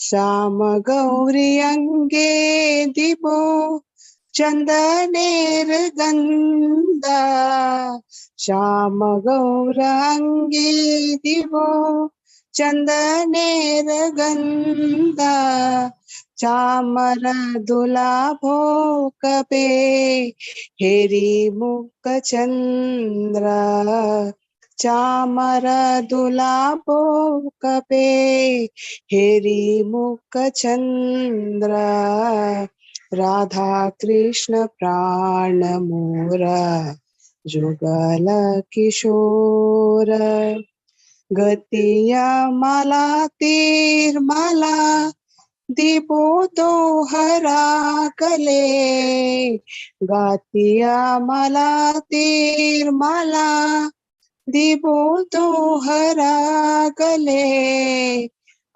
श्याम गौरी अंगे दिवो चंदनेर गंधा श्याम गौरांगे दिवो चंदनेर गंधा चामर दुलाभो कपे हेरी मुख चंद्र चामर दुलाभो कपे हेरी मुख चंद्र राधा कृष्ण प्राण मोर जुगल किशोर गतिया माला तीर माला दीपो दोहरा गले गातिया माला तीर माला दीपो दोहरा गले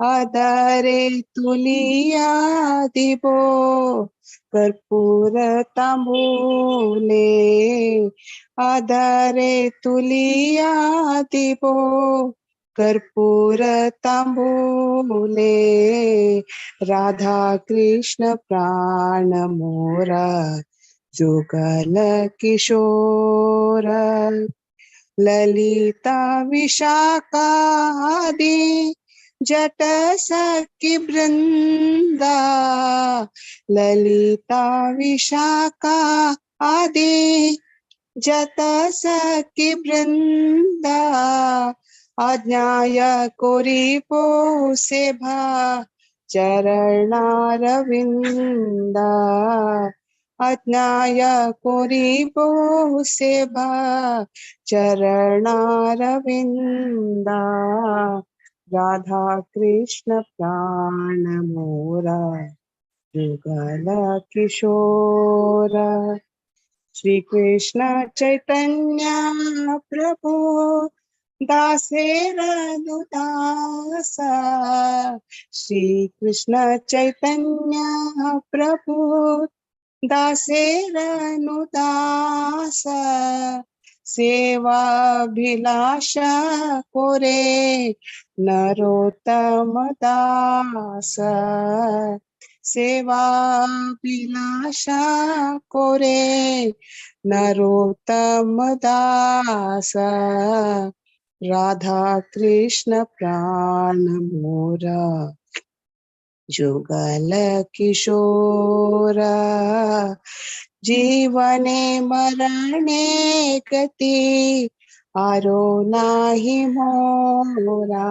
आधारे तुलिया दीपो कर्पूर तांबूले आधारे तुलिया दीपो कर्पूर तांबूले राधा कृष्ण प्राण मोरा जुगल किशोर ललिता विशाखा आदि जट सखी वृंदा ललिता विशाखा आदि जट सखी वृंदा आज्ञाय कोरिपो सेभा चरणारविंदा आज्ञाय कोरिपो सेभा चरणारविंदा राधा कृष्ण प्राण मोरा जुगल किशोर श्री कृष्ण चैतन्य प्रभु दासेर दासा श्री कृष्ण चैतन्य प्रभु दासेर दासा सेवाभिलाषा कोरे नरोत्तम दास सेवाभिलाषा कोरे नरोत्तम दास राधा कृष्ण प्राण मोरा जुगल किशोर जीवने मरणे गति आरो नाही मोरा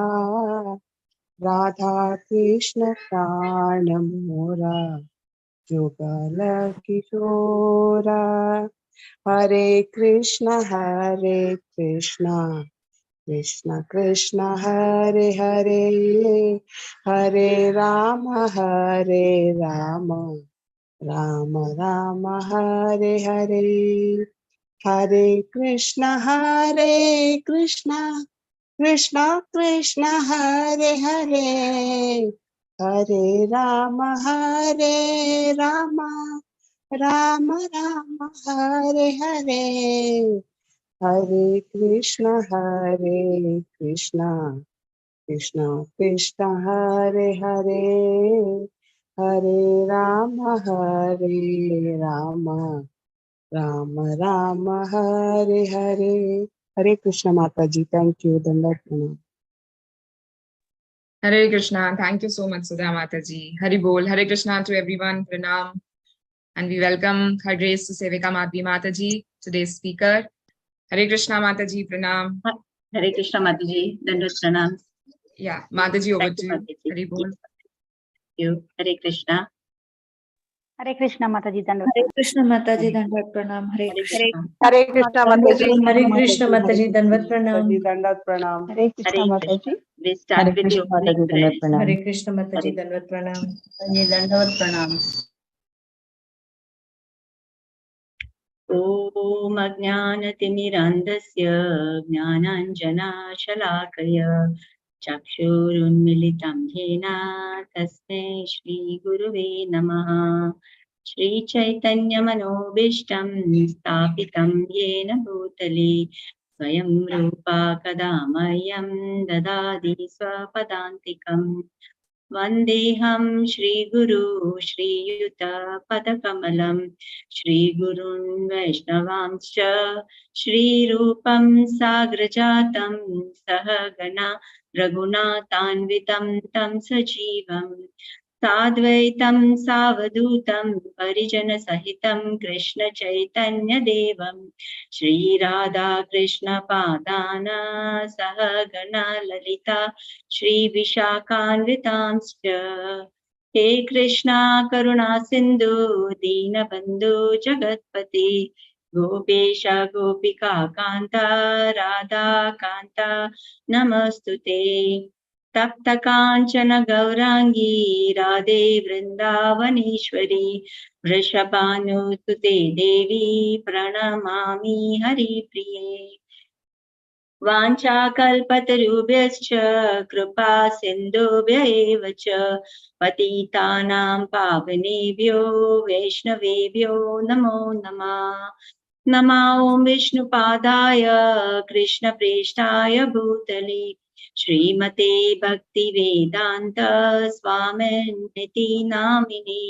राधा कृष्ण प्राण मोरा जुगल किशोर हरे कृष्ण कृष्ण कृष्ण हरे हरे हरे राम राम राम हरे हरे हरे कृष्ण कृष्ण कृष्ण हरे हरे हरे राम राम राम हरे हरे हरे कृष्ण कृष्ण कृष्ण हरे हरे हरे राम राम राम हरे हरे हरे कृष्ण माता जी थैंक यू दंडवत प्रणाम Hare Krishna. Thank you so much, Sudha Mataji. Hari Bol. Hare Krishna to everyone. Pranam. And we welcome Her Grace to Sevika Madhvi Mataji, today's speaker. Hare Krishna Mataji. Pranam. Hare Krishna Mataji. Dandavat Pranam. Yeah, Mataji, over to you. Hari Bol. Thank you. Hare Krishna. Hare Krishna Mataji. Dandavat. Hare Krishna Mataji. Dandavat Pranam. Hare Krishna. हरे कृष्ण माताजी Hare Krishna Mataji. Dandavat Pranam. दंडवत प्रणाम Hare Krishna Mataji. We start with the opening prayer. Hare Krishna Mataji. Dandavat Pranam. Dandavat Pranam. Om Ajnanatimirandasya Jnananjanashalaakaya Chakshurunmilitam Yena Tasmai Shri Guruve Namaha Shri Chaitanya Manobishtam Stapitam Yena Bhutale स्वयं रूपा कदा मह्यं ददाति स्वपदान्तिकम् वन्देऽहं श्रीगुरु श्रीयुतपदकमलं श्रीगुरुन् वैष्णवांश्च श्रीरूपं साग्रजातं सहगणा रघुनाथान्वितं तं सजीवम् साद्वैतं सावधूतं परिजनसहितं कृष्णचैतन्यदेवं श्रीराधाकृष्णपादान सहगणा ललिता श्रीविशाखान्वितांश्च हे कृष्णा करुणा सिन्धु दीनबन्धु जगत्पते गोपेश गोपिका कान्ता राधा कान्ता नमस्तुते तप्त काञ्चन गौरांगी राधे वृन्दावनेश्वरी वृषभानुसुते देवी प्रणमामि हरिप्रिये वाञ्छाकल्पतरुभ्यश्च कृपा सिन्धुभ्य एव च पतितानां पावनेभ्यो वैष्णवेभ्यो नमो नमः नमो विष्णुपादाय कृष्णप्रेष्ठाय भूतले श्रीमते भक्तिवेदान्त स्वामिनिति नामिने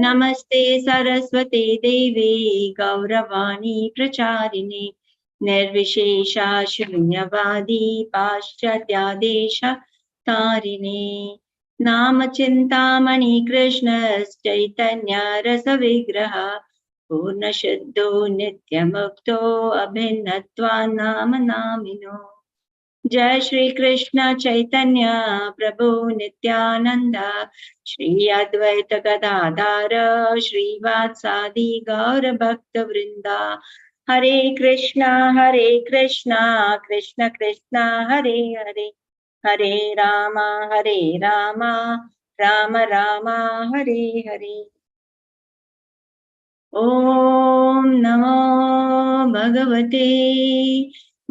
नमस्ते सरस्वते देवे गौरवाणी प्रचारिणे निर्विशेषा शून्यवादी पाश्चात्यादेश तारिणे नामचिन्तामणि कृष्णश्चैतन्य रसविग्रह पूर्णशुद्धो नित्यमुक्तो अभिन्नत्वान् नाम नामिनो जय श्री कृष्ण चैतन्य प्रभु नित्यानंद श्री अद्वैत गदाधर श्रीवात्सादि गौर भक्त वृंदा हरे कृष्णा कृष्ण कृष्ण हरे हरे हरे राम राम राम हरे हरे ओम नमो भगवते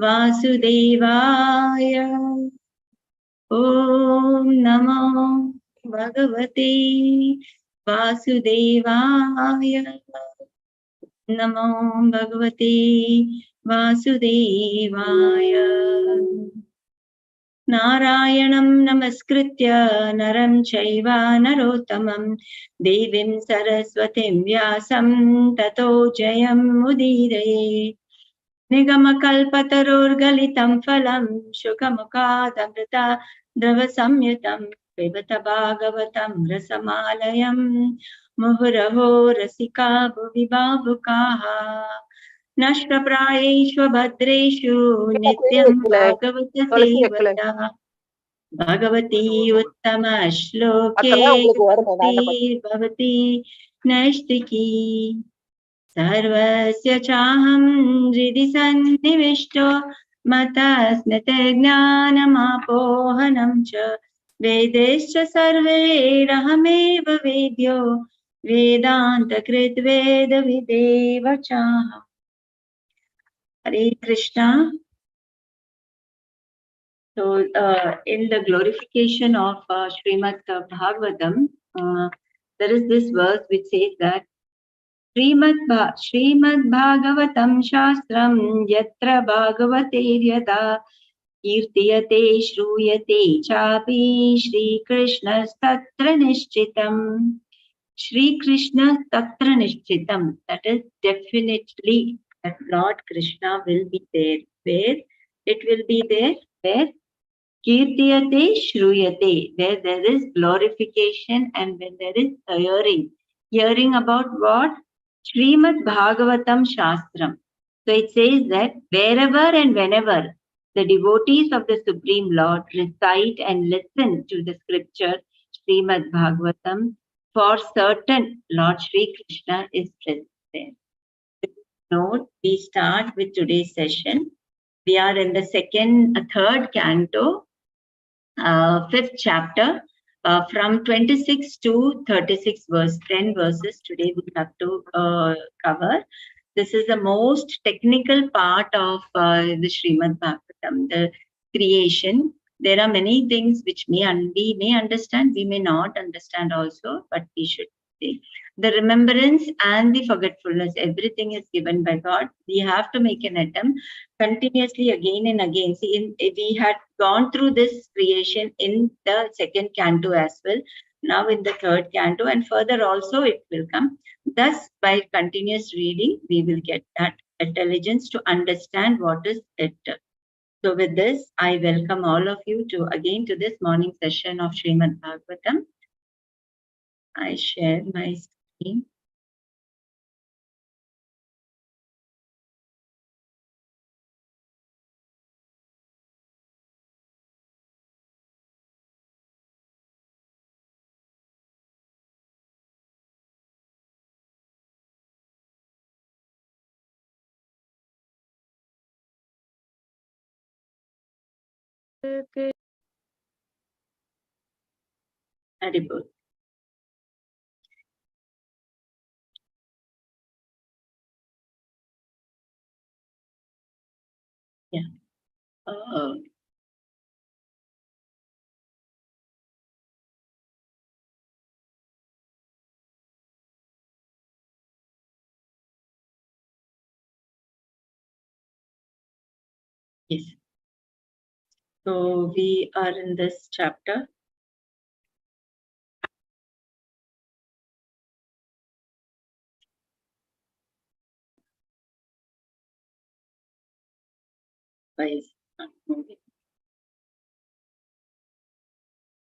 वासुदेवाय ओम नमो भगवते वासुदेवाय नमो भगवते वासुदेवाय नारायणं नमस्कृत्य नरं चैव नरोत्तमं देवीं सरस्वतीं व्यासं ततो जयमुदीरये निगमकल्पतरोर्गलितं फलं शुकमुखादमृता द्रवसंयुतं पिबत भागवतं रसमालयं मुहुरहो रसिका भुवि भावुकाः नष्टप्रायेषु भद्रेषु नित्यं भागवत सेवया भगवती उत्तम श्लोके भवती नैष्टिकी सर्वस्य चाहं हृदि सन्निविष्टो मतस्मृतिज्ञानमापोहनं च वेदैश्च सर्वैरहमेव वेद्यो वेदान्तकृद्वेदविदेव चाहम् Hare Krishna. So, in the glorification of Shrimad Bhagavatam, there is this verse which says that Shrimad Bhagavatam Shastram Yatra Bhagavate Yada Kirtiyate Shruyate Chapi Shri Krishna Tatra Nishchitam. Shri Krishna Tatra Nishchitam. That is definitely that Lord Krishna will be there. Where it will be there? Where Kirtiyate Shruyate, where there is glorification and when there is hearing. Hearing about what? Shrimad Bhagavatam Shastram. So it says that wherever and whenever the devotees of the Supreme Lord recite and listen to the scripture Shrimad Bhagavatam, for certain Lord Shri Krishna is present there. Note, we start with today's session. We are in the third canto, 5th chapter, from 26 to 36 verse, 10 verses today we have to cover. This is the most technical part of the Shrimad Bhagavatam, the creation. There are many things which we may understand, we may not understand also, but we should See, the remembrance and the forgetfulness, everything is given by God. We have to make an attempt continuously again and again. See, we had gone through this creation in the second canto as well. Now in the third canto, and further also it will come. Thus, by continuous reading, we will get that intelligence to understand what is it. So with this, I welcome all of you to this morning session of Shrimad Bhagavatam. I share my screen. Haribol. Yeah. Oh. Yes. So we are in this chapter. Why is it not moving?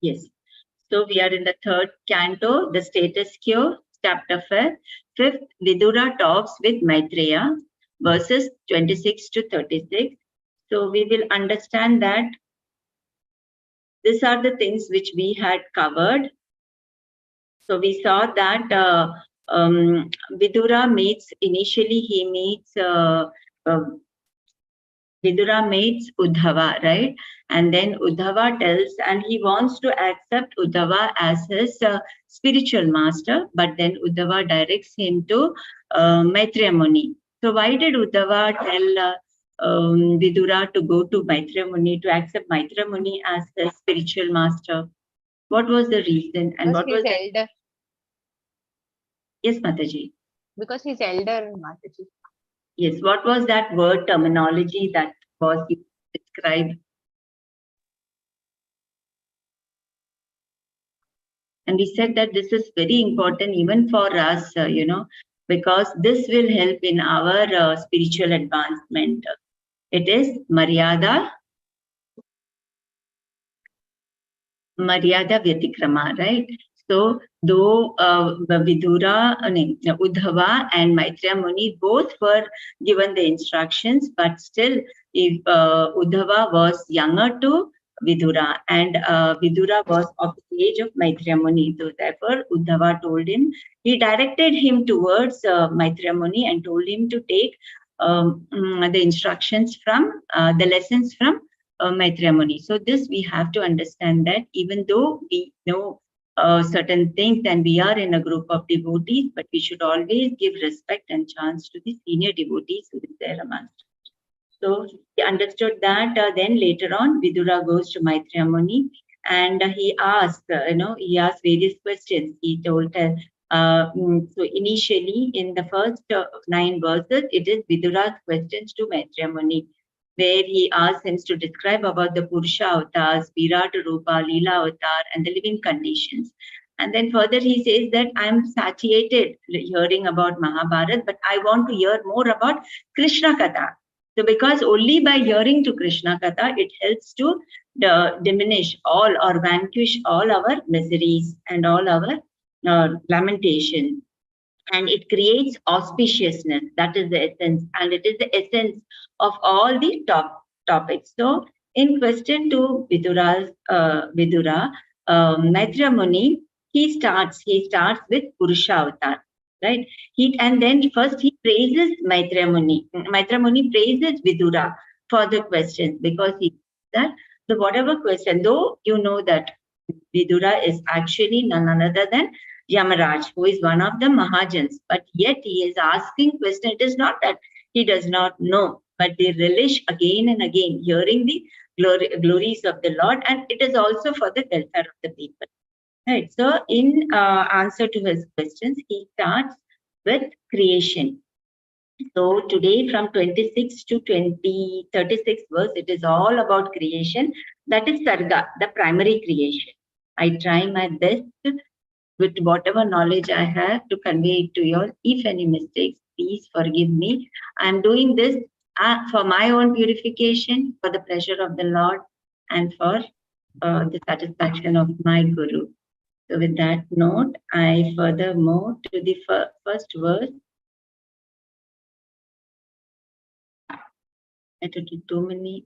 Yes. So we are in the third canto, the status quo, chapter 5th. Vidura talks with Maitreya, verses 26 to 36. So we will understand that these are the things which we had covered. So we saw that Vidura meets, initially he meets Vidura meets Uddhava, right? And then Uddhava tells, and he wants to accept Uddhava as his spiritual master, but then Uddhava directs him to Maitreya Muni. So why did Uddhava tell Vidura to go to Maitreya Muni, to accept Maitreya Muni as his spiritual master? What was the reason? And Because what was he's elder. Yes, Mataji. Because he's elder, Mataji. Yes, what was that word terminology that was described? And we said that this is very important even for us, because this will help in our spiritual advancement. It is Maryada Vyatikrama, right? So, though Vidura, Uddhava and Maitreya Muni both were given the instructions, but still, if Uddhava was younger to Vidura and Vidura was of the age of Maitreya Muni, so therefore Uddhava told him, he directed him towards Maitreya Muni and told him to take the instructions from the lessons from Maitreya Muni. So this we have to understand that even though we know certain things and we are in a group of devotees, but we should always give respect and chance to the senior devotees who is there amongst us. So he understood that. Then later on, Vidura goes to Maitreya Muni and he asked, he asked various questions. He told her. So initially, in the first 9 verses, it is Vidura's questions to Maitreya Muni, where he asks him to describe about the Purusha avatars, Virat Rupa, Leela avatar, and the living conditions. And then further he says that I'm satiated hearing about Mahabharata, but I want to hear more about Krishna Katha. So because only by hearing to Krishna Katha, it helps to diminish all or vanquish all our miseries and all our lamentation. And it creates auspiciousness. That is the essence, and it is the essence of all the topics. So, in question to Vidura, Maitreya Muni, he starts with Purusha avatar, right? And then first he praises Maitreya Muni. Maitreya Muni praises Vidura for the questions, because he that the whatever question, though you know that Vidura is actually none other than Yamaraj, who is one of the Mahajans, but yet he is asking question. It is not that he does not know, but they relish again and again hearing the glories of the Lord, and it is also for the welfare of the people. Right. So in answer to his questions, he starts with creation. So today from 26 to 36 verse, it is all about creation. That is Sarga, the primary creation. I try my best with whatever knowledge I have to convey it to you all. If any mistakes, please forgive me. I am doing this for my own purification, for the pleasure of the Lord, and for the satisfaction of my Guru. So with that note, I further move to the first verse. I took too many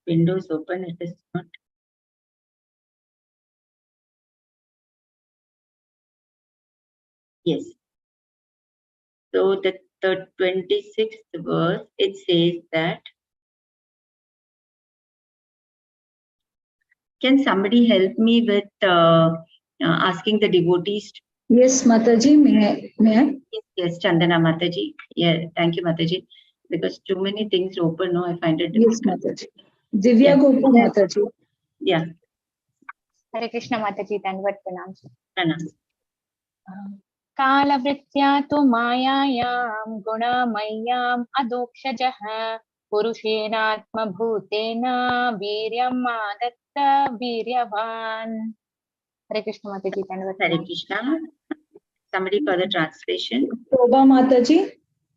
windows open. It is not. Yes. So the 26th verse, it says that, can somebody help me with asking the devotees? Yes, Mataji, may I? Yes, Chandana Mataji. Yeah, thank you, Mataji. Because too many things open, no, I find it Yes, difficult. Mataji. Divya Yeah. Gopal Mataji. Yeah, Hare Krishna Mataji, Dandavat Pranam. Pranam. कालवृत्त्या तु मायायां गुणमय्याम् अदोक्षजः पुरुषेणात्मभूतेन वीर्यम् आदत्त वीर्यवान्. Hare Krishna Mataji, Dandavat Hare Pranam. Krishna. Somebody for the translation. Shobha Mataji,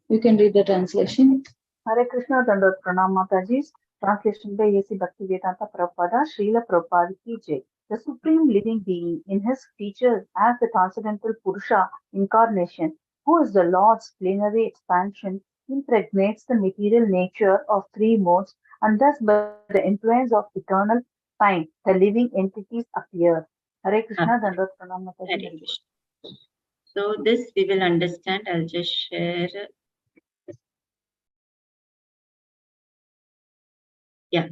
you can read the translation. Hare Krishna, Dandavat Pranam Mataji. Translation by A.C. Bhaktivedanta Prabhupada, Srila Prabhupada ki Jai. The Supreme Living Being, in his features as the Transcendental Purusha incarnation, who is the Lord's plenary expansion, impregnates the material nature of three modes, and thus by the influence of eternal time, the living entities appear. Hare Krishna, Dandavat Pranam Mataji. Hare Krishna. So this we will understand. I'll just share. Yeah.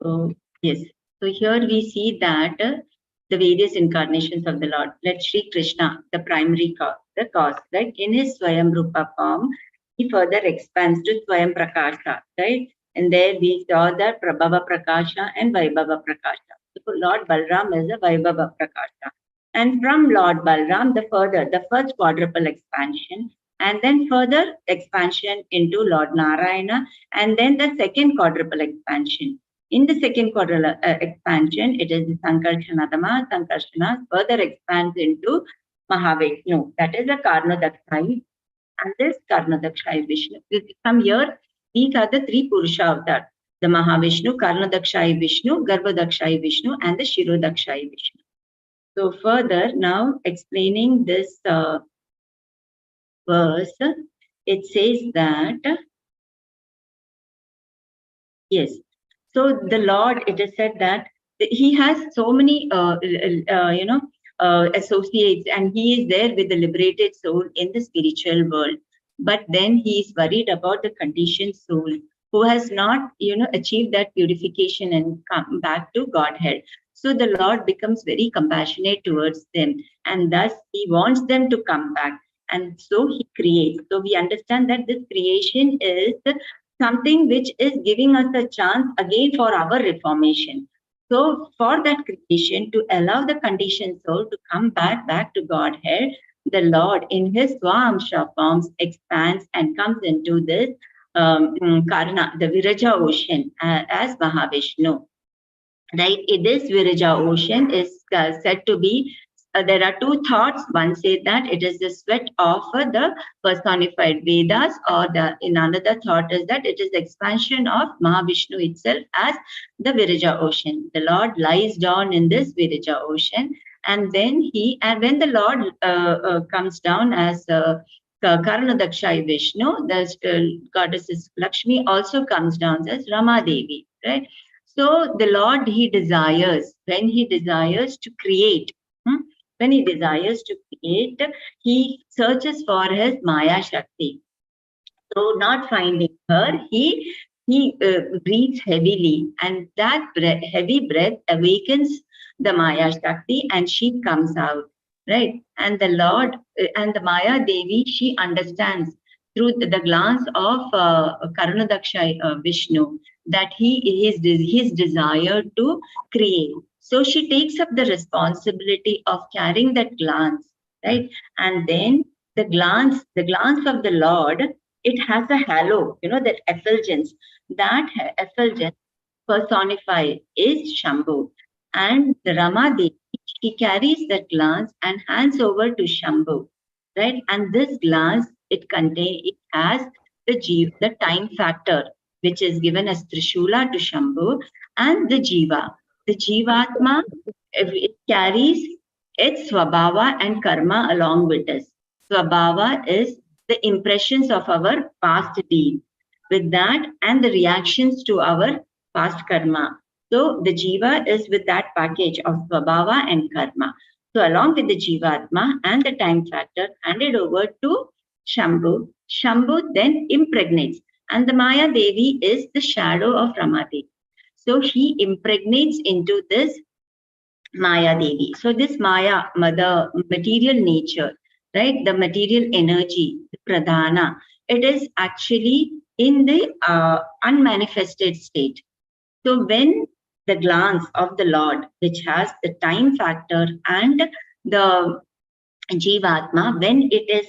So yes. So here we see that the various incarnations of the Lord. Let Sri Krishna, the primary cause, right? In his Swayam Rupa form, he further expands to Swayam Prakasha, right? And there we saw that Prabhava Prakasha and Vaibhava Prakasha. So Lord Balram is a Vaibhava Prakasha. And from Lord Balram, the first quadruple expansion, and then further expansion into Lord Narayana, and then the second quadruple expansion. In the second quadruple expansion, it is the Sankarshanatama. Sankarshana further expands into Mahavishnu. That is the Karnadakshayi. And this Karnadakshayi Vishnu. From here, these are the three Purusha avatars. The Mahavishnu, Karnadakshayi Vishnu, Garbhadakshayi Vishnu, and the Shirodakshayi Vishnu. So further, now explaining this verse, it says that, yes. So the Lord, it is said that he has so many, associates, and he is there with the liberated soul in the spiritual world. But then he is worried about the conditioned soul who has not, achieved that purification and come back to Godhead. So the Lord becomes very compassionate towards them, and thus he wants them to come back. And so he creates. So we understand that this creation is something which is giving us a chance again for our reformation. So for that creation, to allow the conditioned soul to come back to Godhead, the Lord in his Swamsha forms expands and comes into this Karna, the Viraja ocean as Mahavishnu. Right? This Viraja ocean is said to be, there are two thoughts. One says that it is the sweat of the personified Vedas, or in another thought is that it is the expansion of Mahavishnu itself as the Viraja ocean. The Lord lies down in this Viraja ocean, and then when the Lord comes down as Karnadakshayi Vishnu, the goddess Lakshmi also comes down as Rama Devi, right? So the Lord, when he desires to create, he searches for his Maya Shakti. So not finding her, he breathes heavily, and that heavy breath awakens the Maya Shakti, and she comes out, right? And the Lord and the Maya Devi, she understands through the glance of Karnadaksha Vishnu that his desire to create. So she takes up the responsibility of carrying that glance, right? And then the glance of the Lord, it has a halo, that effulgence. That effulgence personified is Shambhu. And the Rama Devi, she carries that glance and hands over to Shambhu, right? And this glance, it has the time factor, which is given as Trishula to Shambhu, and the Jiva. The Jivatma, it carries its Swabhava and Karma along with us. Swabhava is the impressions of our past deed. With that, and the reactions to our past karma. So the Jiva is with that package of Swabhava and Karma. So along with the Jivatma and the time factor, handed over to Shambhu. Shambhu then impregnates. And the Maya Devi is the shadow of Ramadevi. So he impregnates into this Maya Devi. So this Maya, the material nature, right? The material energy, the Pradhana, it is actually in the unmanifested state. So when the glance of the Lord, which has the time factor and the Jivatma, when it is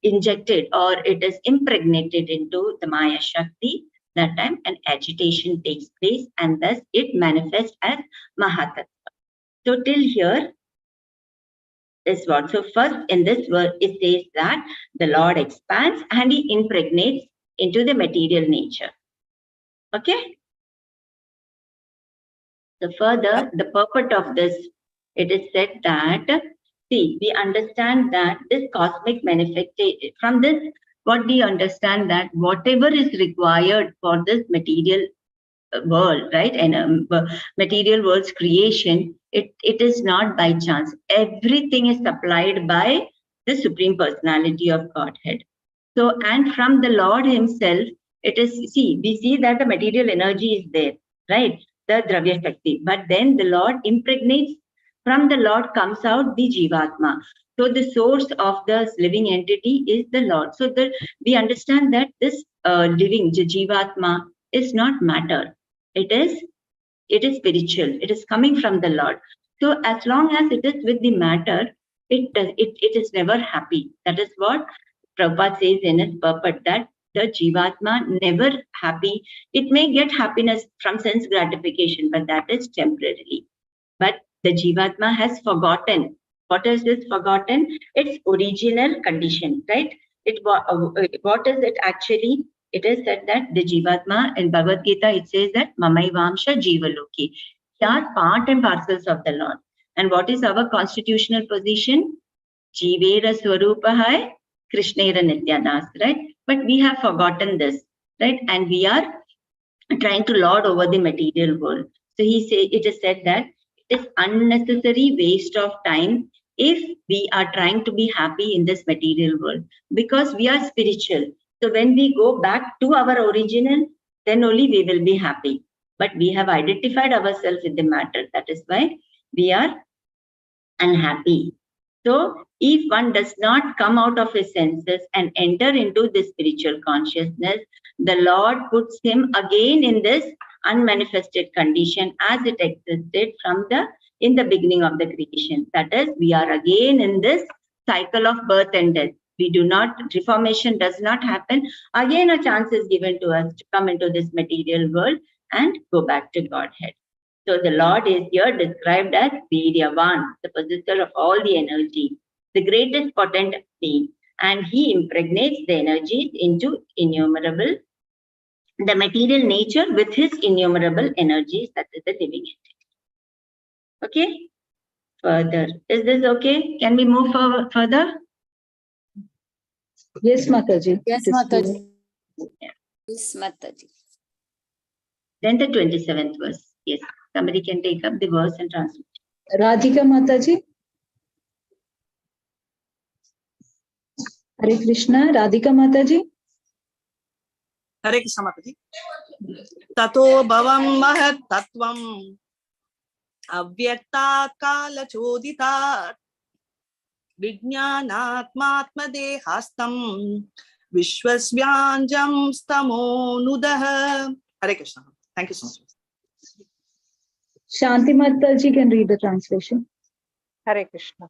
injected or it is impregnated into the Maya Shakti, that time an agitation takes place and thus it manifests as Mahatattva. So till here is what? So first in this verse it says that the Lord expands and he impregnates into the material nature. Okay? So further, the purport of this, it is said that, see, we understand that this cosmic manifestation, from this, what we understand that whatever is required for this material world, right, and material world's creation, it is not by chance. Everything is supplied by the Supreme Personality of Godhead. So, and from the Lord himself, it is, see, we see that the material energy is there, right? The Dravya Shakti. But then the Lord impregnates, from the Lord comes out the Jivatma. So the source of the living entity is the Lord. So we understand that this living, Jivatma, is not matter. It is spiritual. It is coming from the Lord. So as long as it is with the matter, it is never happy. That is what Prabhupada says in his purport, that the Jivatma never happy. It may get happiness from sense gratification, but that is temporarily. But the Jivatma has forgotten. What is this forgotten? Its original condition, right? What is it actually? It is said that the Jivatma in Bhagavad Gita, it says that Mamaivamsha Jivaloki. We are part and parcels of the Lord. And what is our constitutional position? Jivera Swarupahai, Krishnera Nityadas, right? But we have forgotten this, right? And we are trying to lord over the material world. So it is said that it is unnecessary waste of time if we are trying to be happy in this material world, because we are spiritual. So when we go back to our original, then only we will be happy. But we have identified ourselves with the matter. That is why we are unhappy. So if one does not come out of his senses and enter into the spiritual consciousness, the Lord puts him again in this unmanifested condition as it existed in the beginning of the creation. That is, we are again in this cycle of birth and death. Reformation does not happen. Again, a chance is given to us to come into this material world and go back to Godhead. So the Lord is here described as Viryavan, the possessor of all the energy, the greatest potent being, and he impregnates the energies into innumerable, the material nature with his innumerable energies, that is the living entity. Okay? Further, is this okay? Can we move further? Yes, Mataji. Yes, Mataji. Yes, Mataji. Then the 27th verse. Yes, somebody can take up the verse and translate. Radhika Mataji. Hare Krishna. Radhika Mataji. Hare Krishna Mataji. Tato bhavam mahat tattvam avyaktat kala choditat vijnanatmatma dehastam vishwasvyanjam stamo nudah. Hare Krishna. Thank you so much. Shanti Mataji can read the translation. Hare Krishna.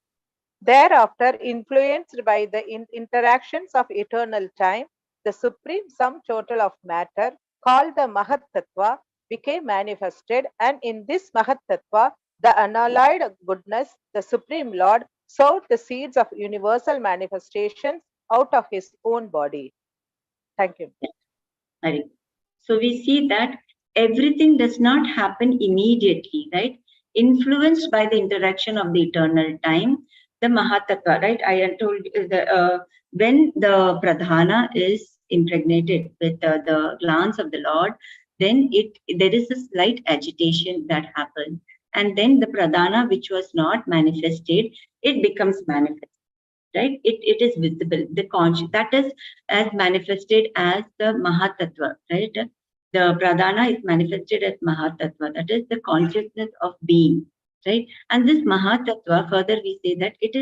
Thereafter, influenced by the interactions of eternal time, the supreme sum total of matter, called the Mahat Tattva, became manifested, and in this Mahat Tattva, the unalloyed goodness, the Supreme Lord, sowed the seeds of universal manifestations out of his own body. Thank you. Right. So we see that everything does not happen immediately, right? Influenced by the interaction of the eternal time, the Mahatattva, right? I told you when the Pradhana is impregnated with the glance of the Lord, then there is a slight agitation that happens. And then the Pradhana, which was not manifested, it becomes manifest. Right, it is visible. The conscious that is as manifested as the Mahatattva, right? The Pradhana is manifested as Mahatattva, that is the consciousness of being, right? And this Mahatattva, further we say that it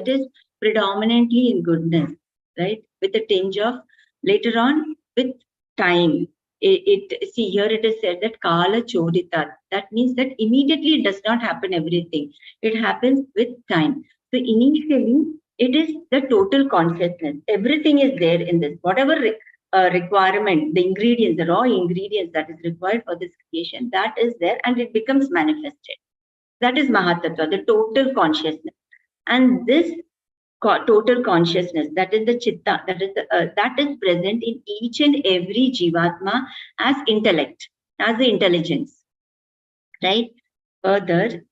is predominantly in goodness, right? With a tinge of later on with time. See here it is said that Kala Chodita. That means that immediately it does not happen everything. It happens with time. So initially, it is the total consciousness. Everything is there in this. Whatever requirement, the ingredients, the raw ingredients that is required for this creation, that is there and it becomes manifested. That is Mahatattva, the total consciousness. And this total consciousness, that is the Chitta, that is present in each and every Jivatma as intellect, as the intelligence. Right? Further,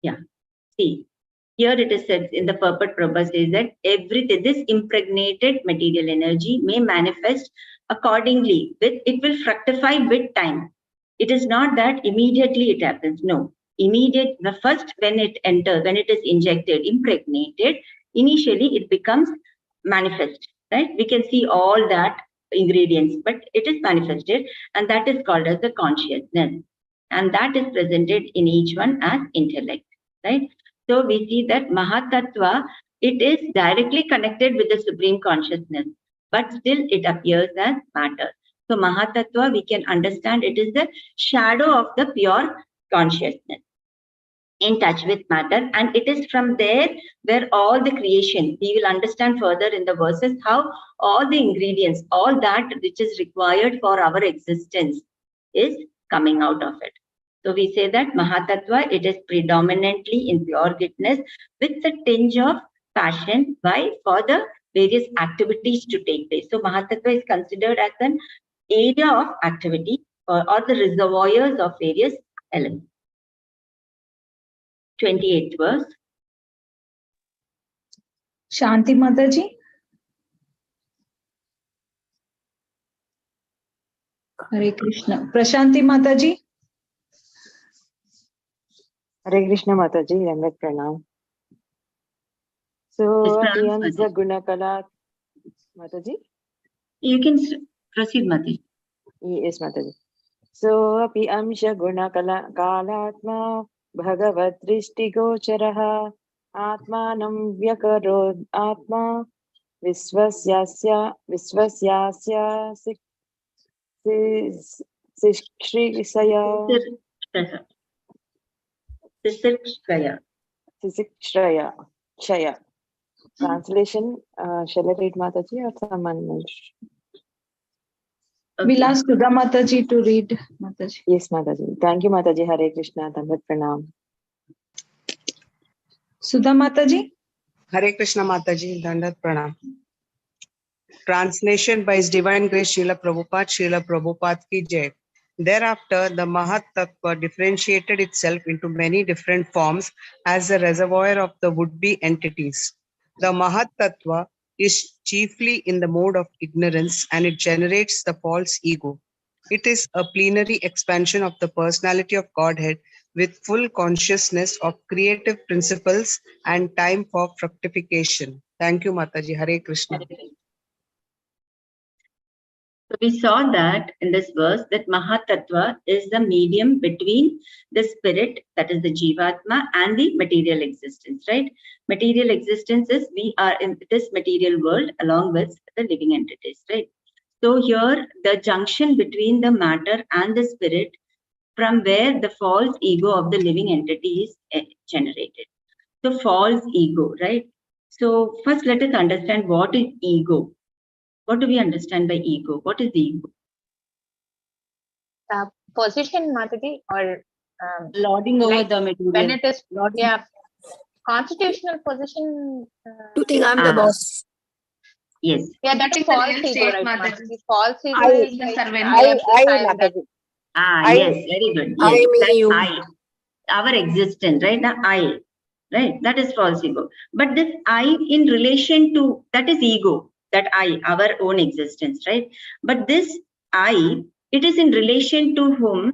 yeah. See, here it is said in the purport Prabhupada says that everything, this impregnated material energy may manifest accordingly. It will fructify with time. It is not that immediately it happens. No, the first when it enters, when it is injected, impregnated, initially it becomes manifest. Right? We can see all that ingredients, but it is manifested, and that is called as the consciousness, and that is presented in each one as intellect. Right? So we see that Mahatattva, it is directly connected with the Supreme Consciousness, but still it appears as matter. So Mahatattva, we can understand it is the shadow of the pure consciousness in touch with matter, and it is from there where all the creation, we will understand further in the verses how all the ingredients, all that which is required for our existence is coming out of it. So we say that Mahatattva, it is predominantly in pure goodness with a tinge of passion for the various activities to take place. So Mahatattva is considered as an area of activity or the reservoirs of various elements. 28th verse. Shanti Mataji. Hare Krishna. Prashanti Mataji. Hare Krishna Mataji, Rangat Pranam. So, Apiyam Gunakala Mataji? You can proceed, Mataji. Yes, Mataji. So, Apiyam Gunakala Kalatma Bhagavat Drishti Gocharaha Atmanam Vyakarod Atma Visvasyasya Sishraya Shaya. Translation, shall I read Mataji or someone else? Okay. We'll ask Sudha Mataji to read, Mataji. Yes, Mataji. Thank you, Mataji. Hare Krishna. Dandat Pranam. Sudha Mataji. Hare Krishna Mataji. Dandat Pranam. Translation by His Divine Grace Srila Prabhupada ki Jai. Thereafter, the Mahat Tattva differentiated itself into many different forms as a reservoir of the would-be entities. The Mahat Tattva is chiefly in the mode of ignorance and it generates the false ego. It is a plenary expansion of the personality of Godhead with full consciousness of creative principles and time for fructification. Thank you, Mataji. Hare Krishna. So we saw that in this verse that Mahatattva is the medium between the spirit, that is the Jivatma, and the material existence, right? Material existence is we are in this material world along with the living entities, right? So here the junction between the matter and the spirit, from where the false ego of the living entity is generated. So false ego, right? So first let us understand what is ego. What do we understand by ego? What is ego? Position, Mataji, or Lording over like the when material. it is, Lording. yeah, constitutional position. To think I'm the boss. Yes. Yeah, that is It's a false real ego, state, right, Mataji. Mataji? False ego I, is The like servant. I am this, I am that. Mataji. Yes, very good. I, Yes, me, that's you. I. Our existence, right? The I, right? That is false ego. But this I in relation to, that is ego, that I, our own existence, right? But this I, it is in relation to whom,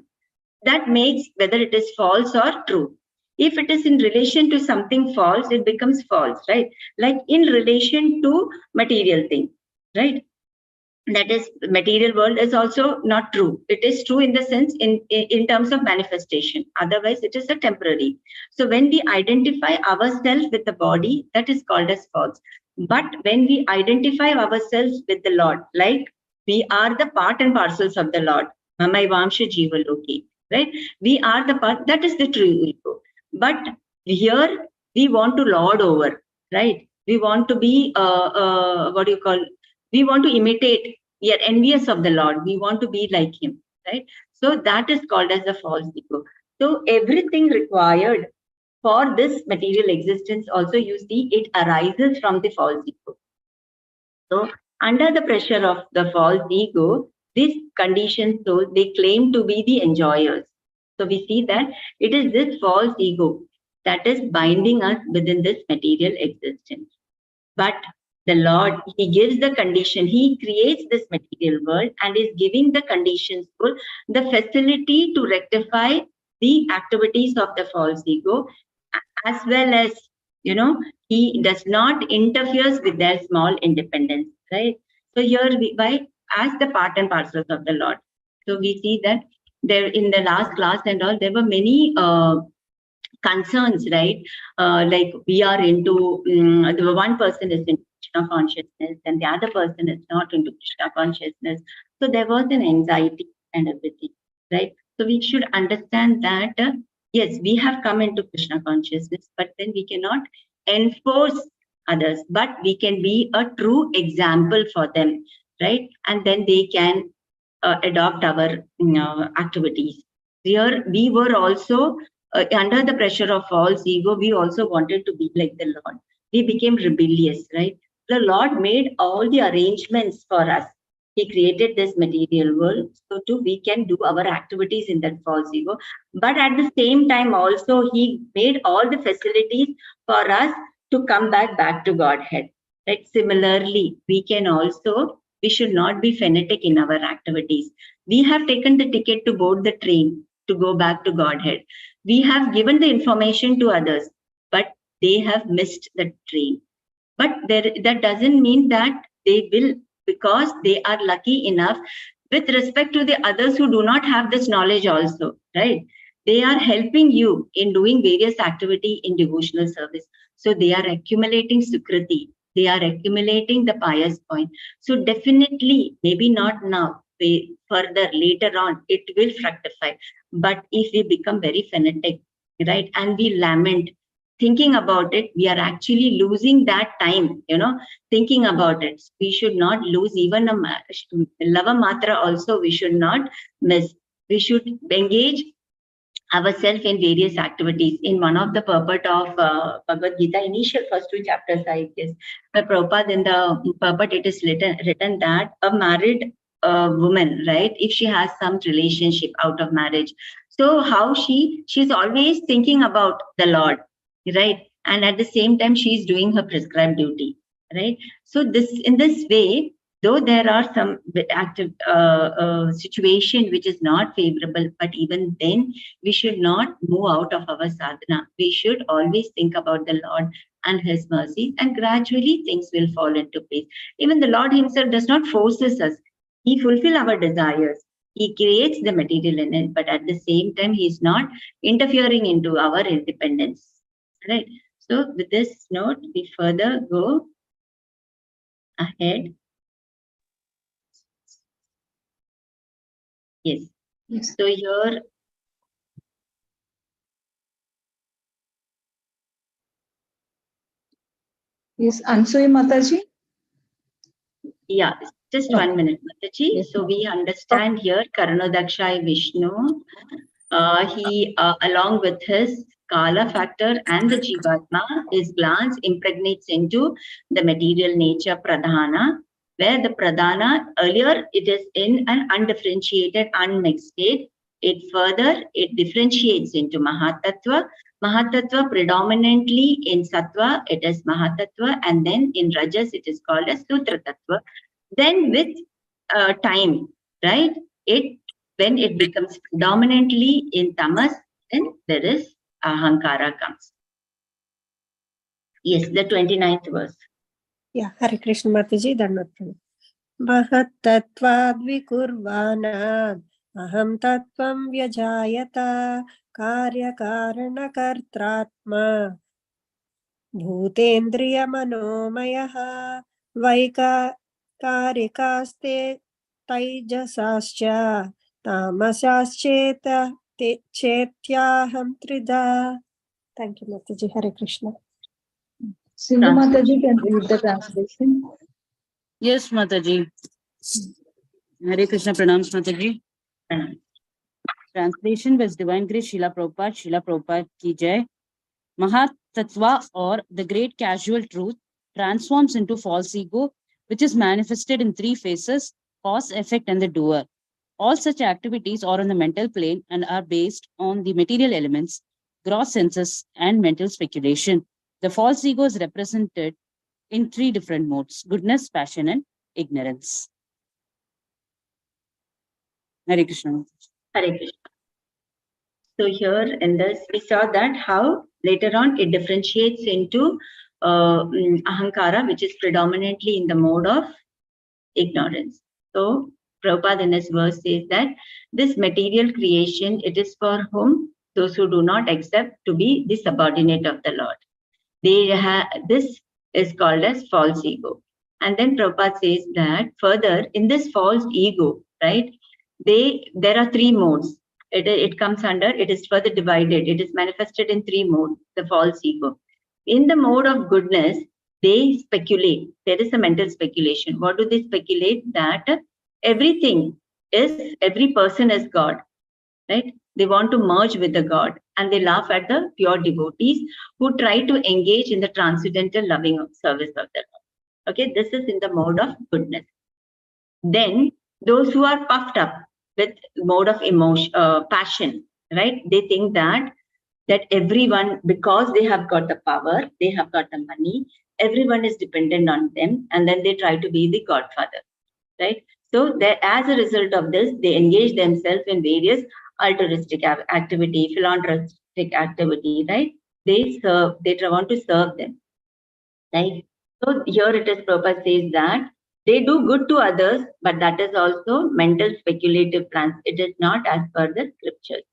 that makes whether it is false or true. If it is in relation to something false, it becomes false, right? Like in relation to material thing, right? That is, material world is also not true. It is true in the sense in terms of manifestation. Otherwise, it is a temporary. So when we identify ourselves with the body, that is called as false. But when we identify ourselves with the Lord, like we are the part and parcels of the Lord, Mamai Vamsha Jiva Loki, right? We are the part, that is the true ego. But here we want to lord over, right? We want to be, what do you call, we want to imitate, we are envious of the Lord, we want to be like him, right? So that is called as the false ego. So everything required for this material existence also, you see, it arises from the false ego. So under the pressure of the false ego, these conditioned souls, they claim to be the enjoyers. So we see that it is this false ego that is binding us within this material existence. But the Lord, he gives the condition, he creates this material world and is giving the conditions for the facility to rectify the activities of the false ego, as well as, you know, he does not interferes with their small independence, right? So here we, by as the part and parcels of the Lord. So we see that there in the last class and all, there were many concerns, right? Like we are into, the one person is into Krishna consciousness and the other person is not into Krishna consciousness. So there was an anxiety and everything, right? So we should understand that, yes, we have come into Krishna consciousness, but then we cannot enforce others, but we can be a true example for them, right? And then they can adopt our activities. Here we were also under the pressure of false ego, we also wanted to be like the Lord. We became rebellious, right? The Lord made all the arrangements for us. He created this material world, so too we can do our activities in that false ego. But at the same time also, he made all the facilities for us to come back to Godhead. Right? Similarly, we can also, we should not be fanatic in our activities. We have taken the ticket to board the train to go back to Godhead. We have given the information to others, but they have missed the train. But that doesn't mean that they will, because they are lucky enough with respect to the others who do not have this knowledge also, right? They are helping you in doing various activity in devotional service. So they are accumulating sukriti. They are accumulating the pious point. So definitely, maybe not now, further later on, it will fructify. But if we become very fanatic, right, and we lament, thinking about it, we are actually losing that time, you know, thinking about it. We should not lose even a lava matra also, we should not miss. We should engage ourselves in various activities. In one of the purport of Bhagavad Gita, initial first two chapters, I guess, the Prabhupada in the purport, it is written that a married woman, right, if she has some relationship out of marriage, so how she's always thinking about the Lord, right? And at the same time, she's doing her prescribed duty, right? So this, in this way, though there are some active situation which is not favorable, but even then we should not move out of our sadhana. We should always think about the Lord and his mercy, and gradually things will fall into place. Even the Lord himself does not forces us. He fulfills our desires. He creates the material in it, but at the same time, he is not interfering into our independence. Right. So with this note, we further go ahead. Yes. So here, Yes, Ansuya Mataji. yeah, just 1 minute, Mataji. Yes, So we understand here Karanodakshai Vishnu. He, along with his Kala factor and the Jivatma, his glance impregnates into the material nature Pradhana, where the Pradhana, earlier it is in an undifferentiated, unmixed state. It differentiates into Mahatattva. Mahatattva predominantly in Sattva, it is Mahatattva, and then in Rajas, it is called as Sutra Tattva. Then with time, right, when it becomes predominantly in Tamas, then there is Ahankara comes. Yes, the 29th verse. Yeah, Hare Krishna Mataji, Dhanvat. Mahattvad vikurvana aham tattvam vyajayata karya karana kartratma bhutendriya manomayah vaika karikaste taijasascha tamasascheta chetyaham trida. Thank you, Mataji. Hare Krishna. Sindhu Mataji can read the translation. Yes, Mataji. Hare Krishna, pranams, Mataji. Translation by Divine Grace Srila Prabhupada ki jai. Mahat Tattva, or the great casual truth, transforms into false ego, which is manifested in three phases: cause, effect, and the doer. All such activities are on the mental plane and are based on the material elements, gross senses, and mental speculation. The false ego is represented in three different modes: goodness, passion, and ignorance. Hare Krishna. Hare Krishna. So here in this, we saw that how later on it differentiates into Ahankara, which is predominantly in the mode of ignorance. So Prabhupada in this verse says that this material creation, it is for whom? Those who do not accept to be the subordinate of the Lord. This is called as false ego. And then Prabhupada says that further in this false ego, right, there are three modes. It comes under, it is further divided. It is manifested in three modes, the false ego. In the mode of goodness, they speculate. There is a mental speculation. What do they speculate? That every person is God, right? They want to merge with the God, and they laugh at the pure devotees who try to engage in the transcendental loving service of the Lord. Okay, this is in the mode of goodness. Then those who are puffed up with mode of emotion, passion, right? They think that everyone, because they have got the power, they have got the money, everyone is dependent on them, and then they try to be the godfather, right? So as a result of this, they engage themselves in various altruistic activity, philanthropic activity, right? They want to serve them, right? So here it is, Prabhupada says that they do good to others, but that is also mental speculative plans. It is not as per the scriptures.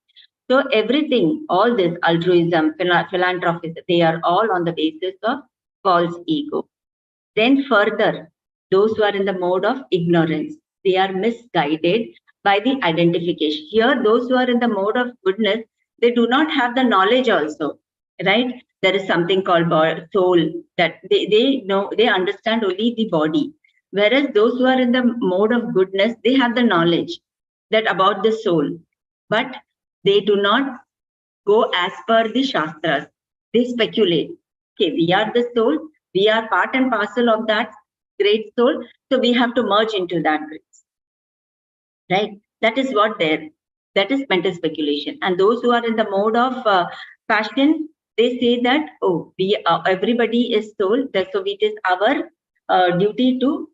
So everything, all this altruism, philanthropy, they are all on the basis of false ego. Then further, those who are in the mode of ignorance, they are misguided by the identification. Here, those who are in the mode of goodness, they do not have the knowledge also, right? There is something called soul, that they know, they understand only the body. Whereas those who are in the mode of goodness, they have the knowledge that about the soul, but they do not go as per the Shastras. They speculate. Okay, we are the soul, we are part and parcel of that great soul, so we have to merge into that great soul. Right? That is what that is mental speculation. And those who are in the mode of passion, they say that, oh, everybody is soul, so it is our duty to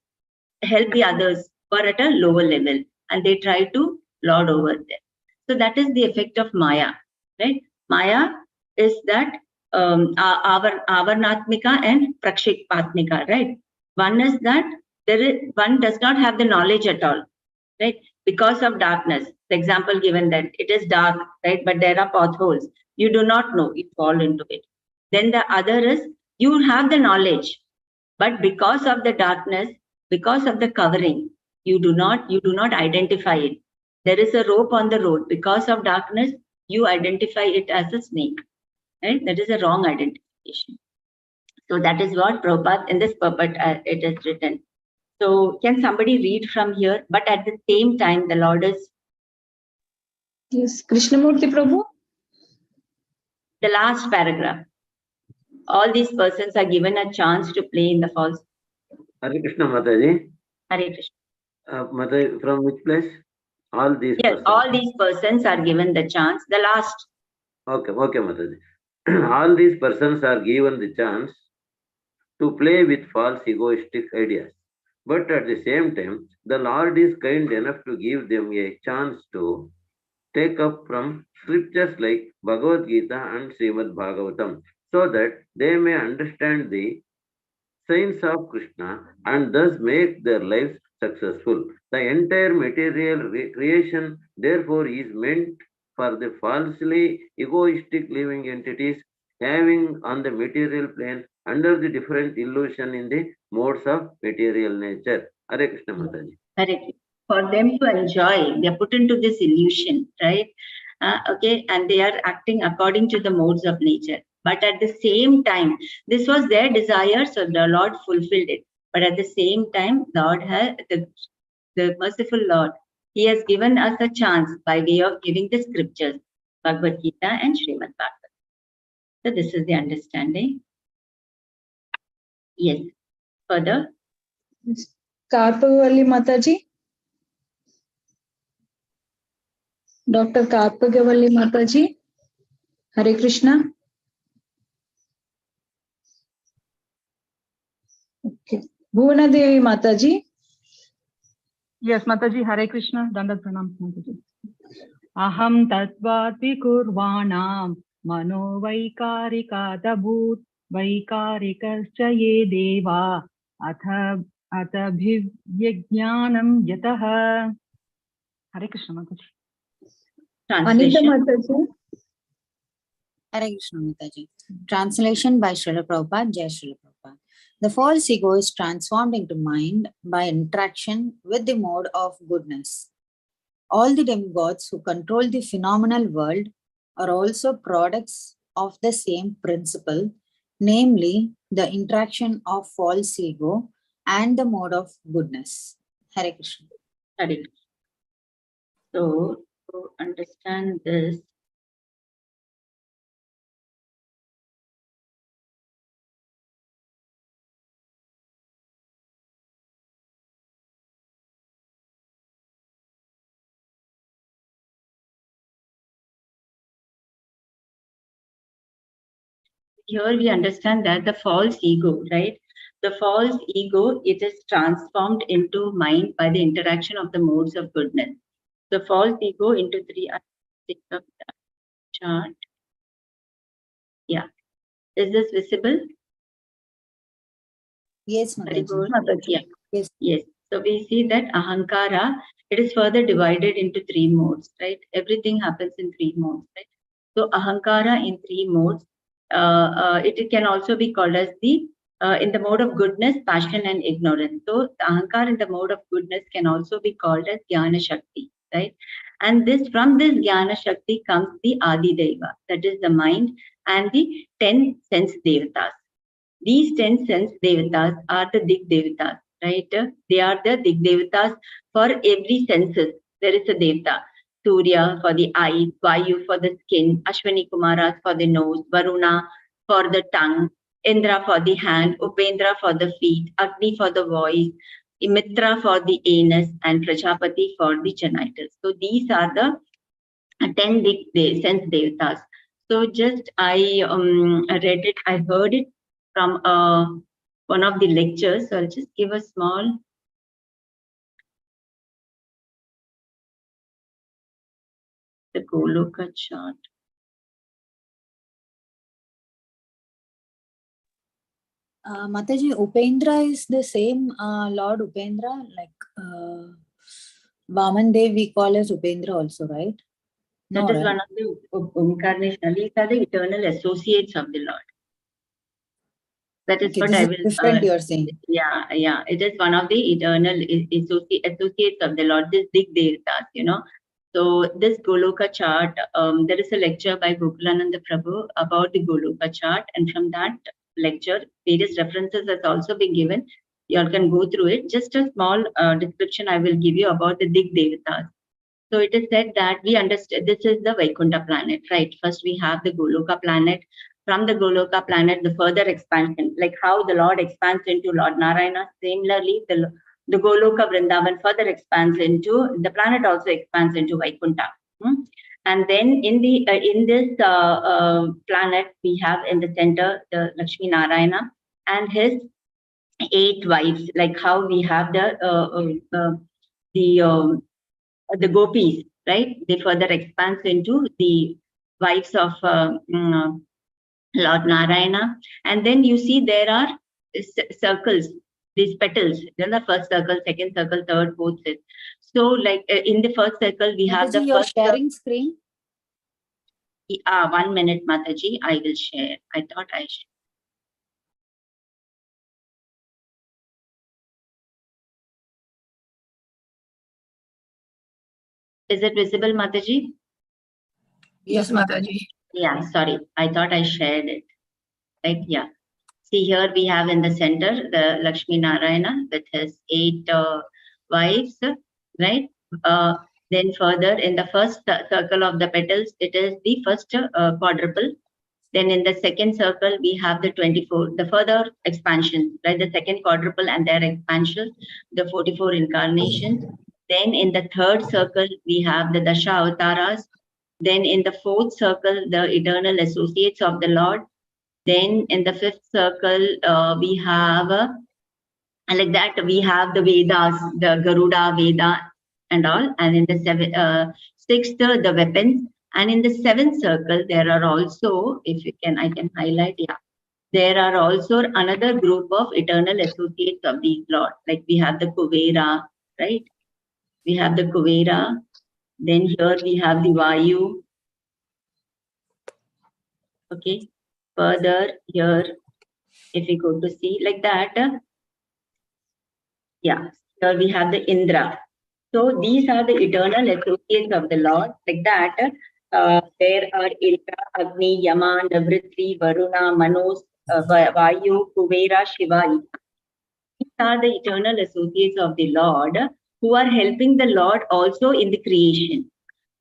help the others who are at a lower level, and they try to lord over them. So that is the effect of Maya, right? Maya is that Avarnatmika and Prakshikpatmika, right? One is that one does not have the knowledge at all, right? Because of darkness. The example given that it is dark, right? But there are potholes. You do not know, you fall into it. Then the other is you have the knowledge, but because of the darkness, because of the covering, you do not identify it. There is a rope on the road. Because of darkness, you identify it as a snake. Right? That is a wrong identification. So that is what Prabhupada in this purport it is written. So can somebody read from here? But at the same time, the Lord is. Yes, Krishnamurti Prabhu. The last paragraph. All these persons are given a chance to play in the false. Hare Krishna Mataji. Hare Krishna. Mataji, from which place? All these Yes, persons. all these persons are given the chance. The last. Okay, Mataji. All these persons are given the chance to play with false egoistic ideas. But at the same time, the Lord is kind enough to give them a chance to take up from scriptures like Bhagavad Gita and Shrimad Bhagavatam, so that they may understand the signs of Krishna and thus make their lives successful. The entire material creation, therefore, is meant for the falsely egoistic living entities having on the material plane under the different illusion in the modes of material nature. Hare Krishna Mataji. Hare Krishna. For them to enjoy, they are put into this illusion, right? Okay, and they are acting according to the modes of nature. But at the same time, this was their desire, so the Lord fulfilled it. But at the same time, Lord has the merciful Lord. He has given us a chance by way of giving the scriptures, Bhagavad Gita and Shrimad Bhagavatam. So this is the understanding. Yes. Further. Karpavalli Mataji. Dr. Karpavalli Mataji. Hare Krishna. Okay. Bhuvana Devi Mataji. Yes, Mataji, Hare Krishna, Dandat Pranam Mataji. Aham tattvati kurvanam mano vaikarika tabhut vaikarikascha ye deva atabhivyajnanam yataha. Hare Krishna Mataji. Anita Mataji. Hare Krishna Mataji. Translation by Srila Prabhupada, Jai Srila Prabhupada. The false ego is transformed into mind by interaction with the mode of goodness. All the demigods who control the phenomenal world are also products of the same principle, namely the interaction of false ego and the mode of goodness. Hare Krishna. Hare Krishna. So, to understand this, here we understand that the false ego, right? The false ego, it is transformed into mind by the interaction of the modes of goodness. The false ego into three aspects of the chart. Yeah. Is this visible? Yes, Mataji. Yeah. Yes. Yes. So we see that ahankara, it is further divided into three modes, right? Everything happens in three modes, right? So ahankara in three modes, it can also be called as the in the mode of goodness, passion, and ignorance. So the ahankara in the mode of goodness can also be called as jnana shakti, right? And this from this jnana shakti comes the adi deva, that is the mind, and the 10 sense devatas. These 10 sense devatas are the dig devatas, right? They are the dig devatas for every senses. There is a devata. Surya for the eyes, Vayu for the skin, Ashwini Kumaras for the nose, Varuna for the tongue, Indra for the hand, Upendra for the feet, Agni for the voice, Mitra for the anus, and Prajapati for the genitals. So these are the 10 sense devatas. So just I read it, I heard it from one of the lectures. So I'll just give a small the Goloka chart. Mataji, Upendra is the same Lord Upendra, like Vaman Dev we call as Upendra also, right? That is one of the incarnation. These are the eternal associates of the Lord. That is what I will. Different, you are saying. Yeah. It is one of the eternal associates of the Lord. This big devatas, So this Goloka chart, there is a lecture by Gokulananda Prabhu about the Goloka chart, and from that lecture, various references has also been given. You all can go through it. Just a small description I will give you about the Dig Devatas. So it is said that we understand this is the Vaikuntha planet, right? First we have the Goloka planet. From the Goloka planet, the further expansion, like how the Lord expands into Lord Narayana. Similarly, the Goloka Vrindavan further expands into, the planet also expands into Vaikuntha. And then in this planet, we have in the center the Lakshmi Narayana and his 8 wives, like how we have the gopis, right? They further expands into the wives of Lord Narayana. And then you see there are circles, these petals. Then the first circle, second circle, third, fourth, fifth. So like in the first circle, we have the you're first sharing screen. 1 minute, Mataji, I will share. I thought I shared. Is it visible, Mataji? Yes, Mataji. Yeah, sorry. I thought I shared it. Right, yeah. See here we have in the center the Lakshmi Narayana with his 8 wives, right? Then further in the first circle of the petals, it is the first quadruple. Then in the second circle, we have the 24, the further expansion, right? The second quadruple and their expansion, the 44 incarnations. Then in the third circle, we have the Dasha Avataras. Then in the fourth circle, the eternal associates of the Lord. Then in the fifth circle, we have, like that, we have the Vedas, the Garuda Veda and all. And in the sixth, the weapons. And in the seventh circle, there are also, if you can, I can highlight, yeah. There are also another group of eternal associates of these Lord. Like we have the Kuvera, right? We have the Kuvera. Then here we have the Vayu. Okay. Further here, if we go to see like that, yeah, here we have the Indra. So these are the eternal associates of the Lord. Like that, there are Indra, Agni, Yama, Navritri, Varuna, Manos, Vayu, Kuvera, Shiva. These are the eternal associates of the Lord who are helping the Lord also in the creation.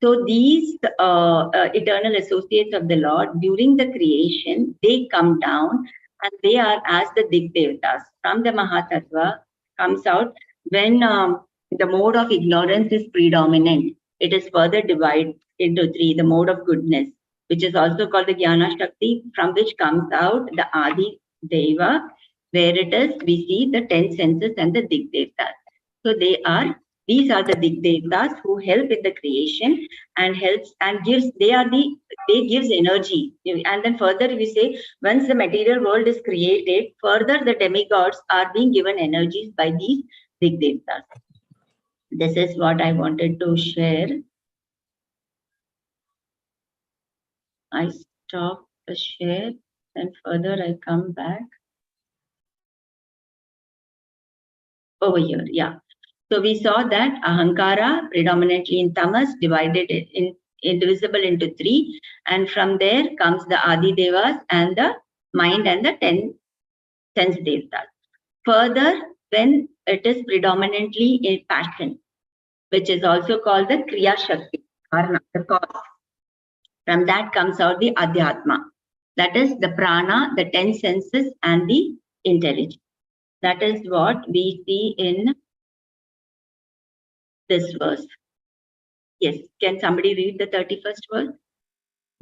So these eternal associates of the Lord during the creation, they come down and they are as the Dig Devatas. From the Mahatattva comes out when the mode of ignorance is predominant. It is further divided into 3, the mode of goodness, which is also called the Jnana Shakti, from which comes out the Adi Deva, where it is, we see the 10 senses and the Dig Devatas. So these are the Dig Devatas who help in the creation and helps and gives, they gives energy. And then further we say, once the material world is created, further the demigods are being given energies by these Dig Devatas. This is what I wanted to share. I stop the share and further I come back. Over here, yeah. So we saw that Ahankara, predominantly in Tamas, divided indivisible into 3. And from there comes the Adi Devas and the mind and the 10 sense Devatas. Further, when it is predominantly in passion, which is also called the Kriya Shakti, Karna, the cause. From that comes out the Adhyatma. That is the Prana, the 10 senses and the intelligence. That is what we see in this verse. Yes, can somebody read the 31st verse?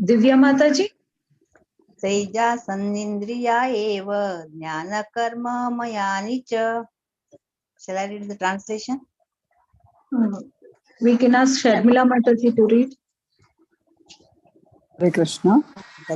Divya Mataji. Seja Sanindriya eva jnana karma mayani cha. Shall I read the translation? We can ask Sharmila Mataji to read. Hare Krishna.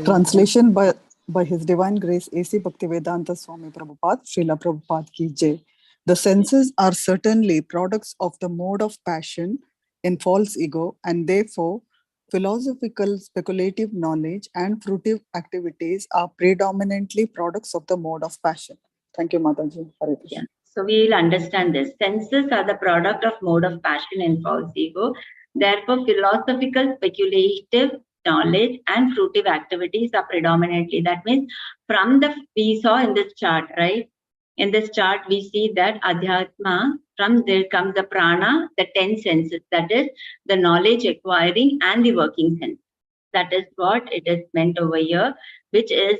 Translation by His Divine Grace A.C. Bhaktivedanta Swami Prabhupada, Srila Prabhupada ki jai. The senses are certainly products of the mode of passion in false ego, and therefore philosophical speculative knowledge and fruitive activities are predominantly products of the mode of passion. Thank you, Mataji. Hare Krishna. Yeah. So we will understand this. Senses are the product of mode of passion and false ego. Therefore, philosophical, speculative knowledge and fruitive activities are predominantly. That means we saw in this chart, right? In this chart, we see that Adhyatma, from there comes the prana, the 10 senses, that is the knowledge acquiring and the working sense. That is what it is meant over here, which is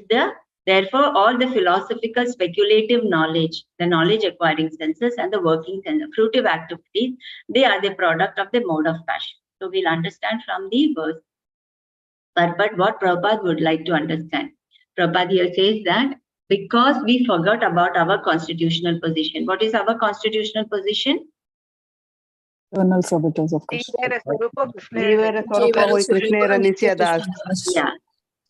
therefore all the philosophical speculative knowledge, the knowledge acquiring senses and the working sense, fruitive activities, they are the product of the mode of passion. So we'll understand from the verse. But what Prabhupada would like to understand, Prabhupada here says that because we forgot about our constitutional position. What is our constitutional position? Eternal servitors of Krishna. Yeah.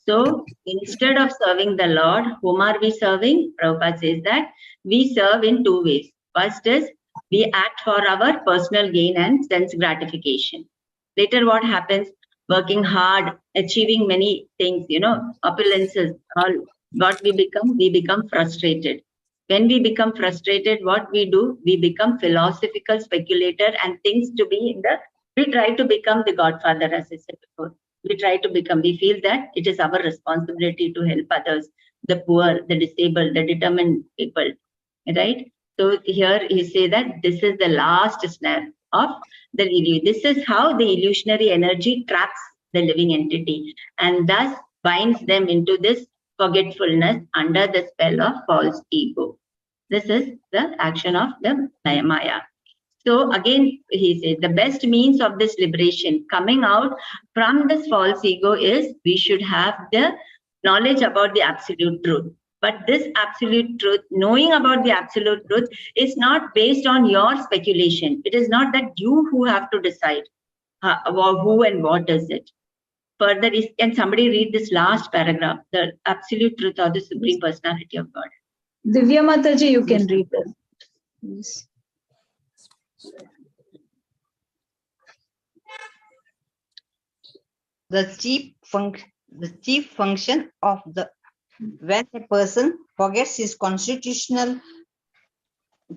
So instead of serving the Lord, whom are we serving? Prabhupada says that we serve in two ways. First is we act for our personal gain and sense gratification. Later what happens? Working hard, achieving many things, opulences, all what we become frustrated. When we become frustrated, what we do? We become philosophical speculator and things to be we try to become the Godfather, as I said before. We feel that it is our responsibility to help others, the poor, the disabled, the determined people, right? So here he say that this is the last snare of the illusion. This is how the illusionary energy traps the living entity and thus binds them into this forgetfulness under the spell of false ego. This is the action of the Maya. So again, he says the best means of this liberation coming out from this false ego is we should have the knowledge about the absolute truth. But this absolute truth, knowing about the absolute truth, is not based on your speculation. It is not that you who have to decide who and what is it. Further, can somebody read this last paragraph, the absolute truth of the Supreme Personality of God? Divya Mataji, you can read this. Yes. The chief function of when a person forgets his constitutional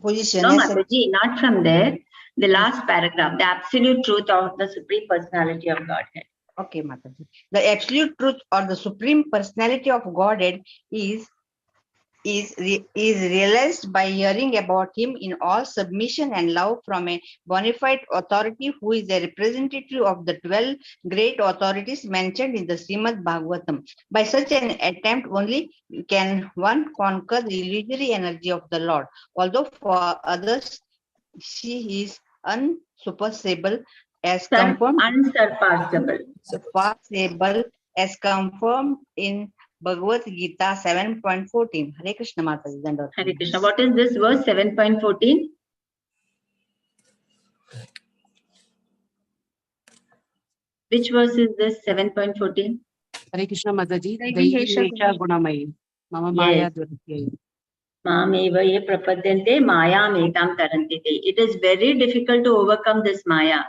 position. No, Mataji, not from there. The last paragraph, the absolute truth of the Supreme Personality of Godhead. Okay, Mataji. The absolute truth or the Supreme Personality of Godhead is realized by hearing about him in all submission and love from a bona fide authority who is a representative of the 12 great authorities mentioned in the Shrimad Bhagavatam. By such an attempt only can one conquer the illusory energy of the Lord. Although for others she is unsurpassable as confirmed as confirmed in Bhagavad Gita 7.14. Hare Krishna Mataji. Hare Krishna. What is this verse 7.14? Which verse is this 7.14? Hare Krishna Mataji. Daivi Gunamayi. Mama Maya Durasyayi. Mameva ye prapadyante mayam etam tarantite. It is very difficult to overcome this Maya.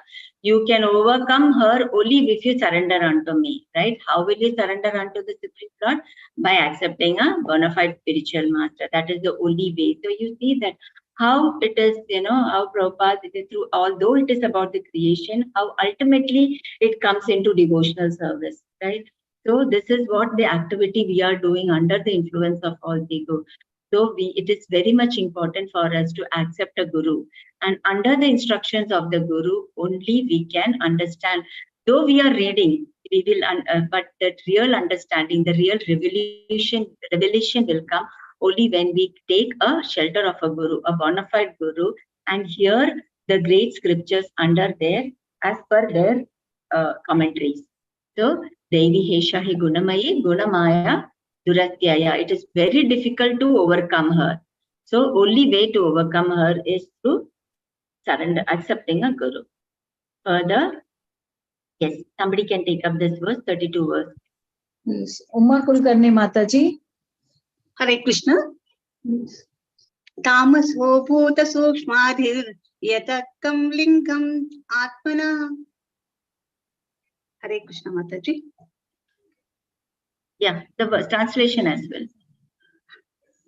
You can overcome her only if you surrender unto me, right? How will you surrender unto the Supreme Lord? By accepting a bona fide spiritual master. That is the only way. So you see that how it is, how Prabhupada, through, although it is about the creation, how ultimately it comes into devotional service, right? So this is what the activity we are doing under the influence of false ego. So it is very much important for us to accept a guru, and under the instructions of the guru only we can understand. Though we are reading, we will, but the real understanding, the real revelation will come only when we take a shelter of a guru, a bona fide guru, and hear the great scriptures under there as per their commentaries. So Devi Hesha Hi Gunamayi Gunamaya Duratyaya. It is very difficult to overcome her. So only way to overcome her is through surrender, accepting a guru. Further, yes, somebody can take up this verse, 32 verse. Yes. Uma Kulkarni Mataji. Hare Krishna. Yes. Tamaso bhuta sukshmadhir yatakam lingam atmana. Hare Krishna Mataji. Yeah, the verse, translation as well.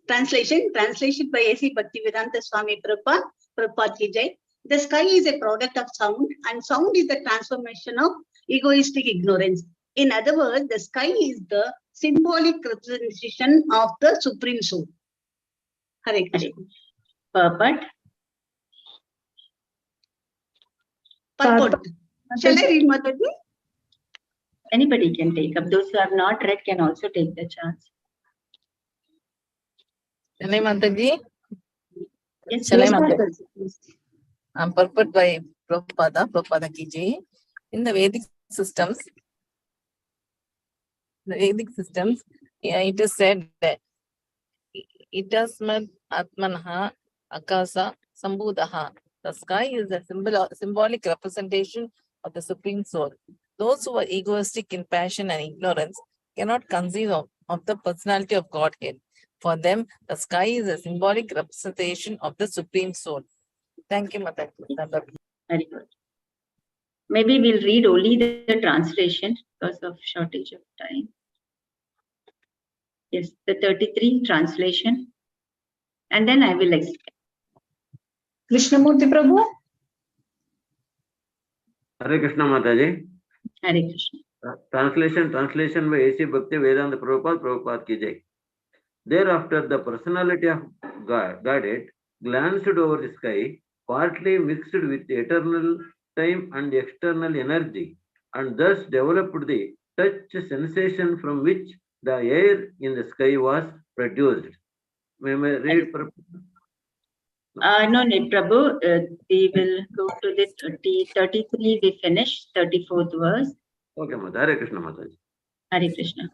Translation by A.C. Bhaktivedanta Swami Prabhupada ki Jai. The sky is a product of sound, and sound is the transformation of egoistic ignorance. In other words, the sky is the symbolic representation of the Supreme Soul. Hare Krishna. Purport. Purport. Shall I read, Mataji? Anybody can take up. Those who have not read can also take the chance. Shall I, Mataji? Yes, Shall I, yes, Mataji? Purport by Prabhupada ki jai. In the Vedic systems, it is said that itasmad atmanaha akasa sambudaha. The sky is a symbolic representation of the Supreme Soul. Those who are egoistic in passion and ignorance cannot conceive of the personality of Godhead. For them, the sky is a symbolic representation of the Supreme Soul. Thank you, Mataji. Very good. Maybe we'll read only the translation because of shortage of time. Yes, the 33 translation. And then I will explain. Krishnamurti Prabhu. Hare Krishna Mataji. Hare Krishna. Translation by A.C. Bhakti Vedanta Prabhupada ki jai. Thereafter, the personality of Godhead glanced over the sky, partly mixed with eternal time and external energy, and thus developed the touch sensation from which the air in the sky was produced. May I read? No need, Prabhu. We will go to the 33. We finish 34th verse. Okay, Mata. Hare Krishna Mataji. Hare Krishna.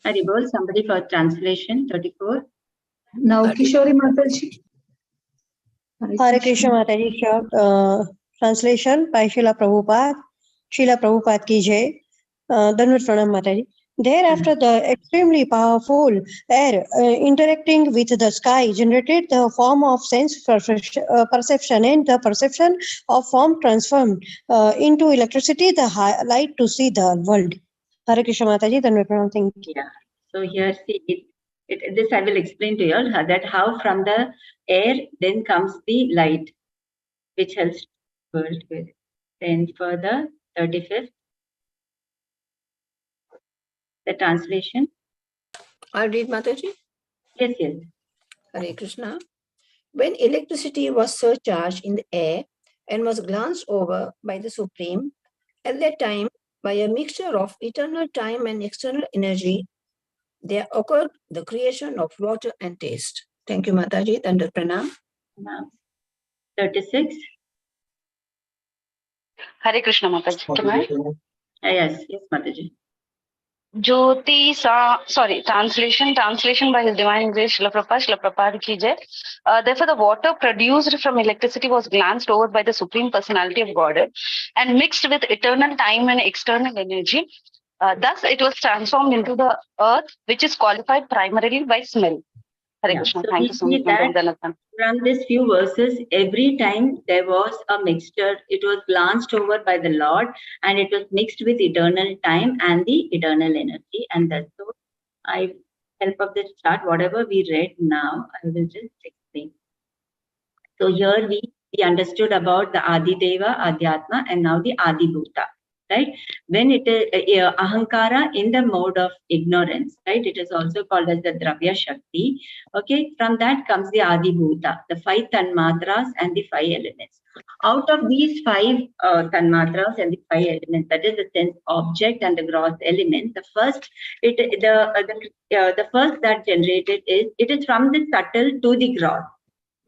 Hare Bol, somebody for translation 34. Now Kishori Mataji. Hare Krishna Mataji. Translation by Srila Prabhupada ki jai. Dandavat Pranam Mataji. Thereafter, the extremely powerful air interacting with the sky generated the form of sense perception, and the perception of form transformed into electricity, the light to see the world. Hare Krishna Mataji, Dandavat Pranam. Thank you. Yeah. So here, see, this I will explain to you all that how from the air then comes the light, which helps the world with. Then for the 35th, the translation. I'll read, Mataji. Yes, yes. Hare Krishna. When electricity was surcharged in the air and was glanced over by the Supreme, at that time, by a mixture of eternal time and external energy, there occurred the creation of water and taste. Thank you, Mataji. Dandavat Pranam. 36. Hare Krishna Mataji. Can I? Yes, yes, Mataji. Translation by His Divine Grace, Srila Prabhupada ki jai. Therefore, the water produced from electricity was glanced over by the Supreme Personality of Godhead and mixed with eternal time and external energy. Thus, it was transformed into the earth, which is qualified primarily by smell. Hare Krishna. So Thank we you so see much. that from these few verses, every time there was a mixture, it was glanced over by the Lord and it was mixed with eternal time and the eternal energy. And that's so I help of this chart, whatever we read now, I will just explain. So here we understood about the Adideva, Adhyatma, and now the Adibhuta. Right? When it is ahankara in the mode of ignorance, right? It is also called as the Dravya Shakti. Okay, from that comes the Adibhuta, the 5 tanmatras and the 5 elements. Out of these 5 tanmatras and the 5 elements, that is the sense object and the gross element, the first that generated it is from the subtle to the gross.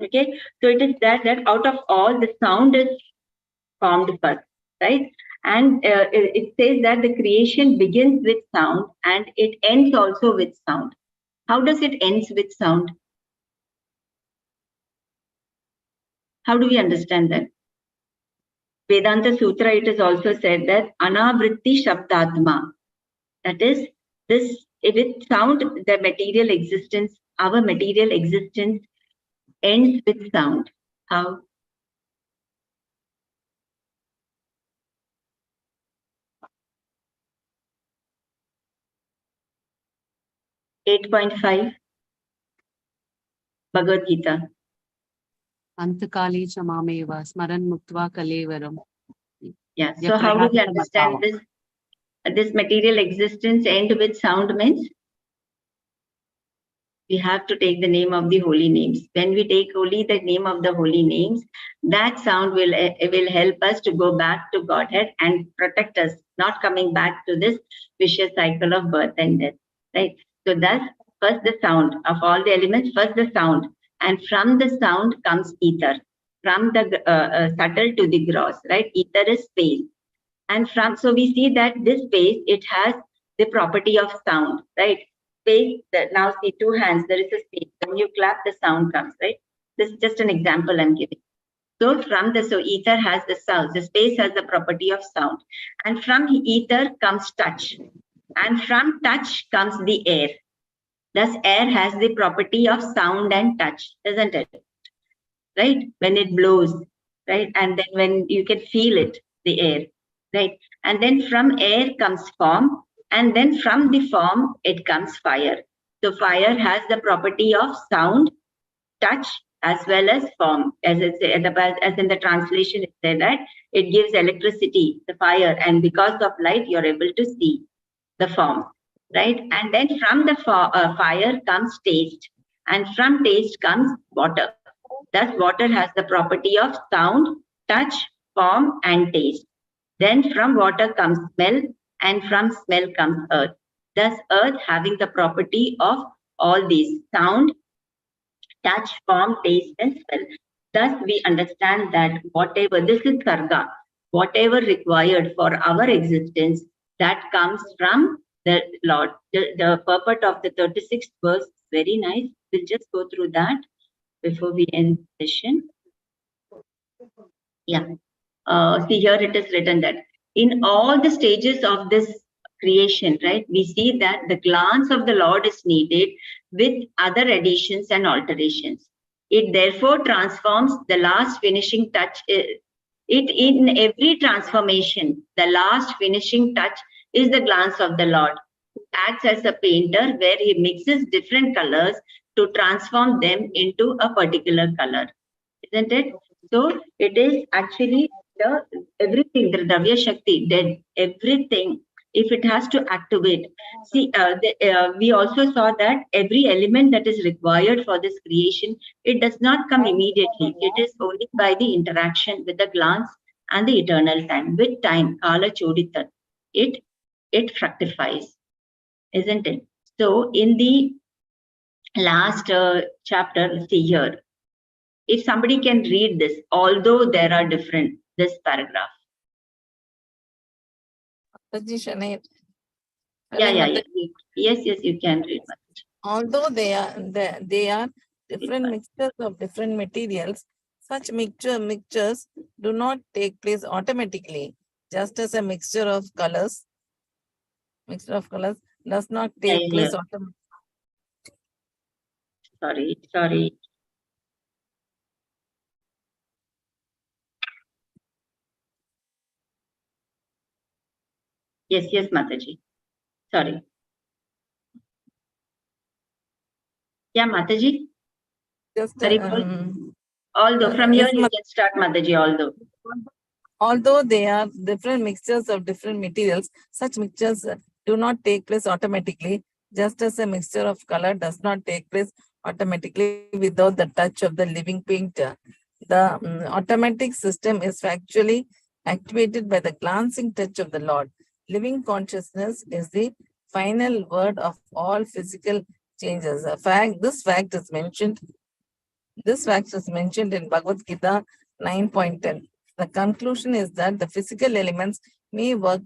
Okay, so it is that out of all the sound is formed first, right? And it says that the creation begins with sound and it ends also with sound. How does it ends with sound? How do we understand that? Vedanta Sutra, it is also said that anavritti shabdatma. That is, this with sound, the material existence, our material existence ends with sound. How? 8.5 Bhagavad Gita. Antakali chamameva smaran muktva kalevaram. Yeah. So how do we understand this? This material existence end with sound means we have to take the name of the holy names. When we take only the name of the holy names, that sound will help us to go back to Godhead and protect us, not coming back to this vicious cycle of birth and death. Right. So that's first the sound of all the elements. First the sound, and from the sound comes ether. From the subtle to the gross. Right. Ether is space. And so we see that this space, it has the property of sound, right? Space, now see two hands, there is a space. When you clap, the sound comes, right? This is just an example I'm giving. So so ether has the sound, the space has the property of sound. And from ether comes touch. And from touch comes the air. Thus air has the property of sound and touch, isn't it? Right? When it blows, right? And then when you can feel it, the air. Right, and then from air comes form, and then from the form it comes fire. So fire has the property of sound, touch, as well as form. As in the translation, it said that it gives electricity, the fire, and because of light, you're able to see the form. Right, and then from the fire comes taste, and from taste comes water. Thus, water has the property of sound, touch, form, and taste. Then from water comes smell, and from smell comes earth. Thus, earth having the property of all these: sound, touch, form, taste, and smell. Thus, we understand that whatever, this is sarga, whatever required for our existence, that comes from the Lord. The purport of the 36th verse is very nice. We'll just go through that before we end the session. Yeah. See, here it is written that in all the stages of this creation, right, we see that the glance of the Lord is needed with other additions and alterations. It therefore transforms the last finishing touch. In every transformation, the last finishing touch is the glance of the Lord, who acts as a painter where he mixes different colors to transform them into a particular color. Isn't it? So it is actually everything, the Dravya Shakti, everything, if it has to activate. See, we also saw that every element that is required for this creation, it does not come immediately. It is only by the interaction with the glance and the eternal time. With time, Kala Choditat, it fructifies, isn't it? So in the last chapter, see here, if somebody can read this, although there are different, this paragraph. Yeah. Yes, you can read. Although they are different mixtures of different materials, such mixtures do not take place automatically, just as a mixture of colors does not take place automatically. Sorry. Yes, Mataji. Sorry. Yeah, Mataji. Just although from here you can start, Mataji. Although they are different mixtures of different materials, such mixtures do not take place automatically, just as a mixture of color does not take place automatically without the touch of the living painter. The automatic system is factually activated by the glancing touch of the Lord. Living consciousness is the final word of all physical changes. This fact is mentioned in Bhagavad Gita 9.10. The conclusion is that the physical elements may work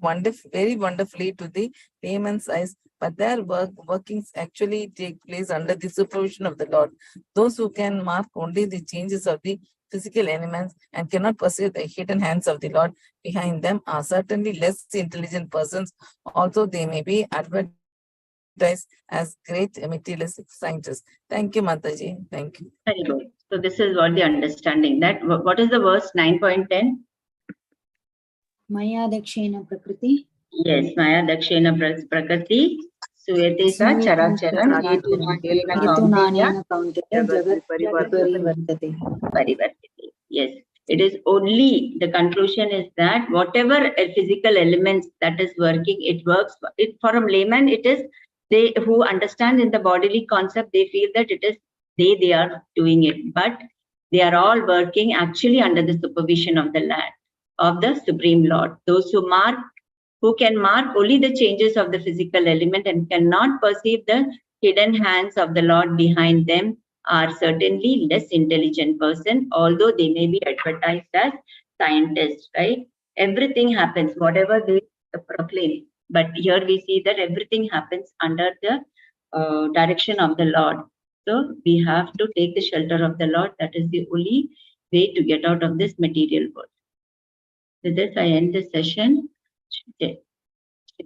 very wonderfully to the layman's eyes, but their workings actually take place under the supervision of the Lord. Those who can mark only the changes of the physical elements and cannot perceive the hidden hands of the Lord behind them are certainly less intelligent persons, although they may be advertised as great materialistic scientists. Thank you, Mataji. Thank you. Very good. So this is what the understanding. That what is the verse 9.10? Maya Dakshena Prakriti. Yes, Maya Dakshena Prakriti. Suyate sa characharam hetu nanena kaunteya jagat parivartate. Yes, it is only, the conclusion is that whatever physical elements that is working, it works. It, for a layman, it is they who understand in the bodily concept, they feel that it is they are doing it, but they are all working actually under the supervision of the Lord, of the Supreme Lord. Those who can mark only the changes of the physical element and cannot perceive the hidden hands of the Lord behind them are certainly less intelligent person, although they may be advertised as scientists, right? Everything happens, whatever they proclaim. But here we see that everything happens under the direction of the Lord. So we have to take the shelter of the Lord. That is the only way to get out of this material world. With this, I end the session. Shrimad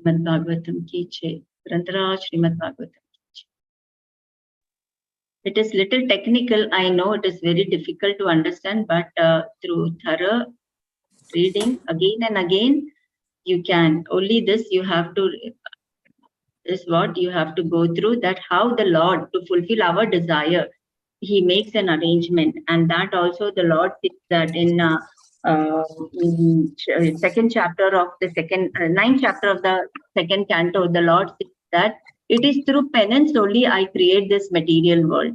Bhagavatam ki jai. Grantharaj Shrimad Bhagavatam. It is little technical, I know it is very difficult to understand, but through thorough reading again and again, you can. Only this you have to, is what you have to go through, that how the Lord, to fulfill our desire, he makes an arrangement. And that also the Lord says that in second chapter of the ninth chapter of the second canto, the Lord says that it is through penance only I create this material world,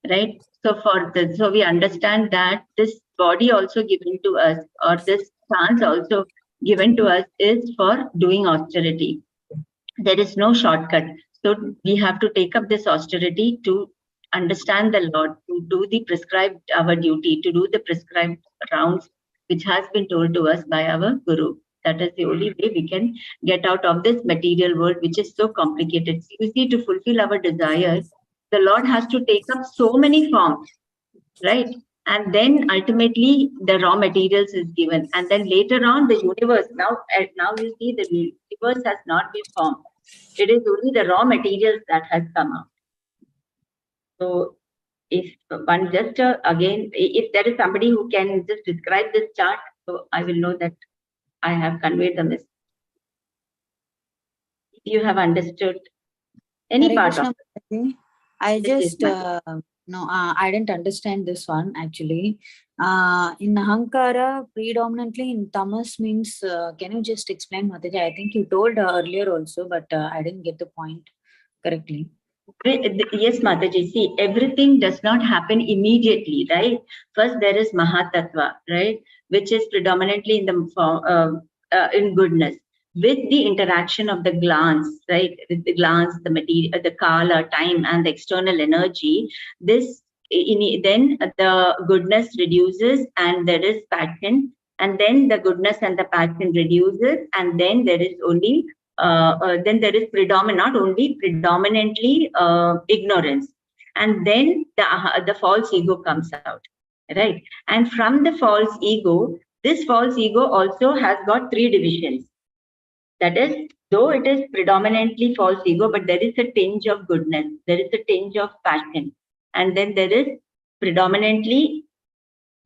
right? So we understand that this body also given to us, or this chance also given to us, is for doing austerity. There is no shortcut. So we have to take up this austerity to understand the Lord, to do the prescribed, our duty, to do the prescribed rounds, which has been told to us by our Guru. That is the only way we can get out of this material world, which is so complicated. You see, to fulfill our desires, the Lord has to take up so many forms, right? And then ultimately the raw materials is given. And then later on the universe, now you see the universe has not been formed. It is only the raw materials that has come out. So if one just again, if there is somebody who can just describe this chart, so I will know that I have conveyed the message. If you have understood any Hare part Krishna, of it. I just I didn't understand this one actually. In Ahankara, predominantly in tamas means, can you just explain, Mataji? I think you told earlier also, but I didn't get the point correctly. Yes, Mataji. See, everything does not happen immediately, right? First, there is Mahatattva, right, which is predominantly in the in goodness, with the interaction of the glance, right? With the glance, the material, the kala, time, and the external energy. This then the goodness reduces, and there is passion, and then the goodness and the passion reduces, and then there is only. Then there is not only predominantly ignorance, and then the false ego comes out, right? And from the false ego, this false ego also has got three divisions. That is, though it is predominantly false ego, but there is a tinge of goodness, there is a tinge of passion, and then there is predominantly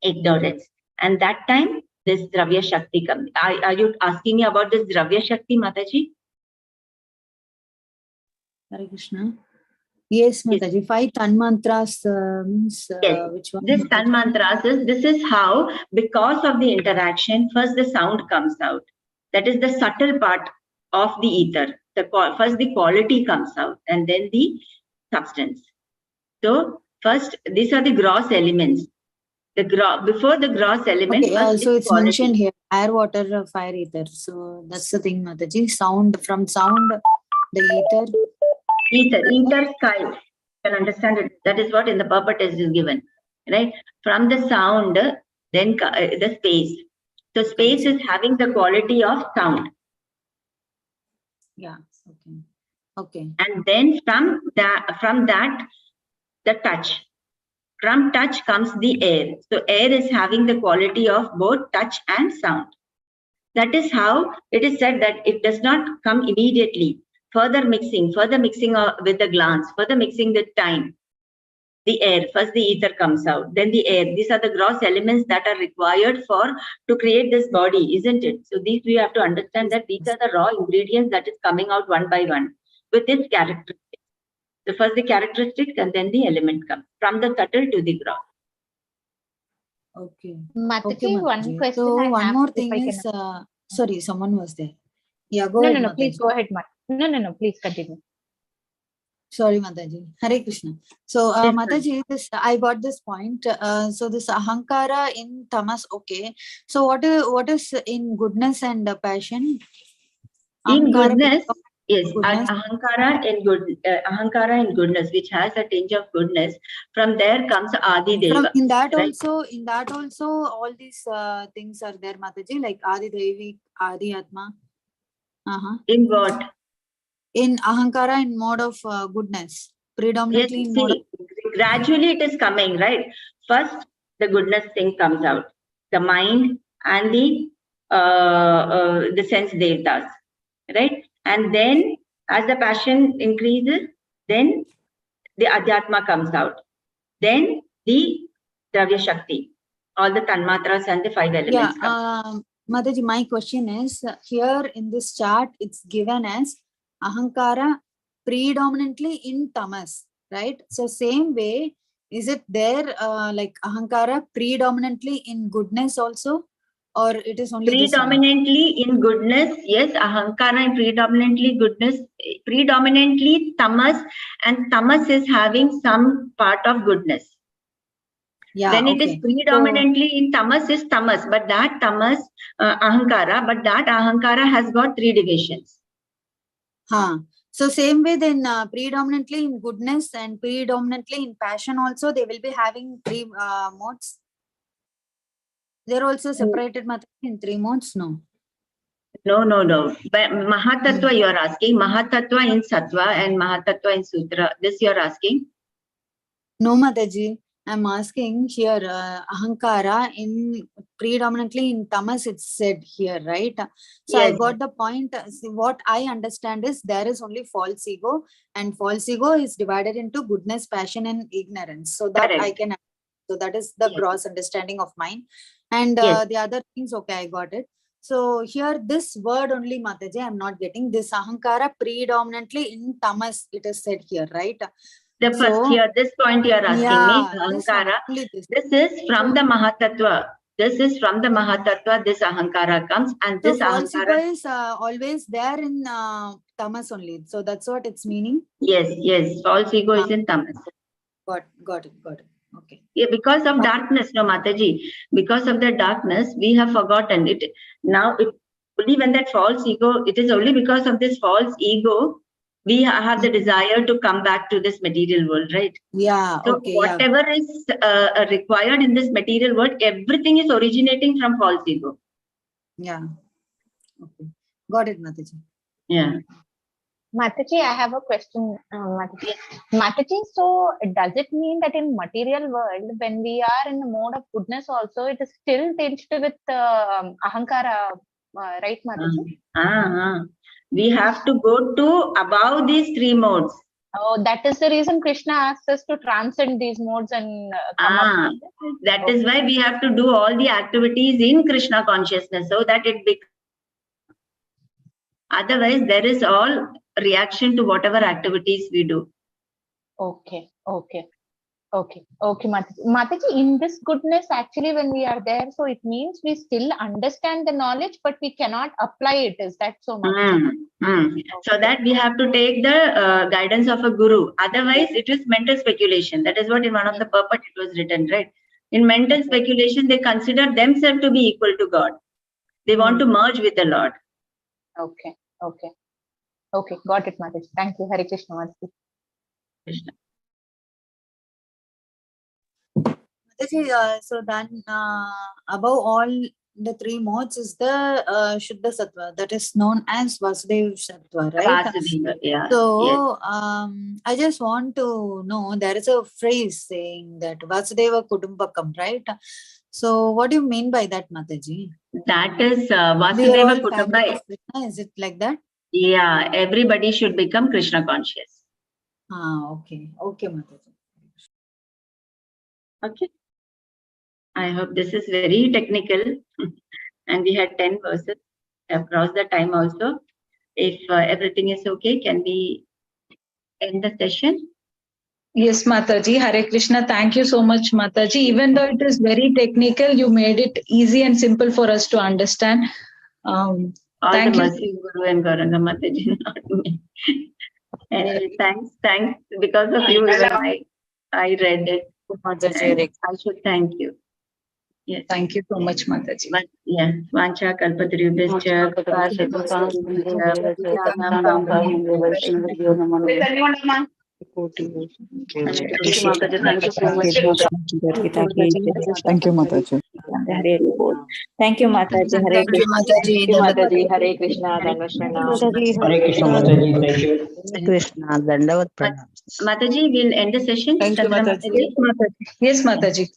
ignorance. And that time, this Dravya Shakti comes. Are you asking me about this Dravya Shakti, Mataji? Hare Krishna. Yes, Mataji. 5 Tanmantras means yes. Which one? This Tanmantras is, this is how, because of the interaction, first the sound comes out. That is the subtle part of the ether. First the quality comes out, and then the substance. So first, these are the gross elements. Before the gross element, okay, so it's quality. mentioned here, air, water, fire, ether. So that's the thing, Mataji. Sound, from sound, the Ether, sky. You can understand it. That is what in the purport test is given, right? From the sound, then the space. So space is having the quality of sound. Yeah. Okay. Okay. And then from that, the touch. From touch comes the air. So air is having the quality of both touch and sound. That is how it is said that it does not come immediately. Further mixing with the glance, further mixing with time. The air, first the ether comes out, then the air. These are the gross elements that are required to create this body, isn't it? So these we have to understand that these are the raw ingredients that is coming out one by one. with its characteristics. So first the characteristics and then the element comes from the subtle to the gross. Okay. Mataji, one Mataji. question So I one have, more if thing I can. is, sorry, someone was there. Yeah, go No, ahead, no, no, please Mataji. go ahead, No, please continue. Sorry, Mataji. Hare Krishna. So, Yes, Mataji, this I got this point. So this ahankara in tamas, okay. So what is in goodness and passion? In Ahankara goodness, yes, goodness. ahankara in goodness, which has a tinge of goodness. From there comes Adi Deva. From in that right? also, all these things are there, Mataji, like Adi Devi, Adi Atma. In what? In ahankara in mode of goodness, predominantly Yes, in mode of see, gradually it is coming, right? First, the goodness thing comes out, the mind and the sense devtas, right? And then, as the passion increases, then the adhyatma comes out. Then the dravya shakti, all the tanmatras and the 5 elements come. Mataji, my question is here in this chart, it's given as ahankara predominantly in tamas, right? So same way, is it there like ahankara predominantly in goodness also, or it is only this one? Predominantly in goodness, yes, ahankara and predominantly goodness, predominantly tamas, and tamas is having some part of goodness. Yeah, when it is predominantly in tamas is tamas, but that tamas ahankara, but that ahankara has got 3 divisions. So same way then predominantly in goodness and predominantly in passion also they will be having 3 modes. They're also separated in 3 modes, no? No. But Mahatattva you are asking, Mahatattva in Sattva and Mahatattva in Sutra. This you are asking? No, Mataji. I'm asking here, ahankara in predominantly in tamas it's said here, right? So Yes. I got the point. See, what I understand is there is only false ego, and false ego is divided into goodness, passion, and ignorance. So that I can. So that is the gross understanding of mine. And the other things, okay, I got it. So here, this word only, Mataji, I'm not getting this ahankara predominantly in tamas. It is said here, right? The first here, this point you are asking me, ahankara. This is from the Mahatattva. This is from the Mahatattva. This ahankara comes, and this so false ego ahankara. is always there in tamas only. So that's what it's meaning. Yes. False ego is in tamas. Got it. Okay. Yeah, because of darkness, no, Mataji. Because of the darkness, we have forgotten it. Now, only when that false ego, it is only because of this false ego, we have the desire to come back to this material world, right? Yeah. So Okay. whatever is required in this material world, everything is originating from false ego. Yeah. Okay. Got it, Mataji. Yeah. Mataji, I have a question. Mataji, so does it mean that in material world, when we are in the mode of goodness also, it is still tinged with ahankara, right, Mataji? We have to go to above these 3 modes. Oh, that is the reason Krishna asks us to transcend these modes and come up. That is why we have to do all the activities in Krishna consciousness so that it becomes. Otherwise, there is all reaction to whatever activities we do. Okay, Mataji, in this goodness, actually, when we are there, so it means we still understand the knowledge, but we cannot apply it. Is that so, Mataji? So that we have to take the guidance of a guru. Otherwise, it is mental speculation. That is what in one of the purport it was written, right? In mental speculation, they consider themselves to be equal to God. They want to merge with the Lord. Okay. Got it, Mataji. Thank you. Hare Krishna, Mataji. Krishna. Mataji, so then above all the 3 modes is the Shuddha Sattva, that is known as Vasudeva Sattva, right? Vasudeva, yeah. So I just want to know, there is a phrase saying that Vasudeva Kutumbakam, right? So what do you mean by that, Mataji? That is Vasudeva Kutumbakam. Is it like that? Yeah, everybody should become Krishna conscious. Okay, Mataji. Okay. I hope this is very technical. And we had 10 verses. I have crossed the time also. If everything is okay, can we end the session? Yes, Mataji. Hare Krishna. Thank you so much, Mataji. Even though it is very technical, you made it easy and simple for us to understand. All Thank the you. mercy, Guru and Gauranga Mataji, not me. Anyway, thanks. Because of you, even I read it. Mataji, I should thank you. Yes. Thank you so much, Mataji. Yeah. Vancha kalpatarubhascha Thank you so much. Thank you, Mataji. Thank you, Mataji. Hare Thank you, Mataji. Krishna. Mataji. Hare Krishna. Hare Krishna Mataji, thank you. Krishna, Dandavat Pranam. Mataji, we'll end the session. Thank you, Mataji. Yes, Mataji. Yes, Mataji.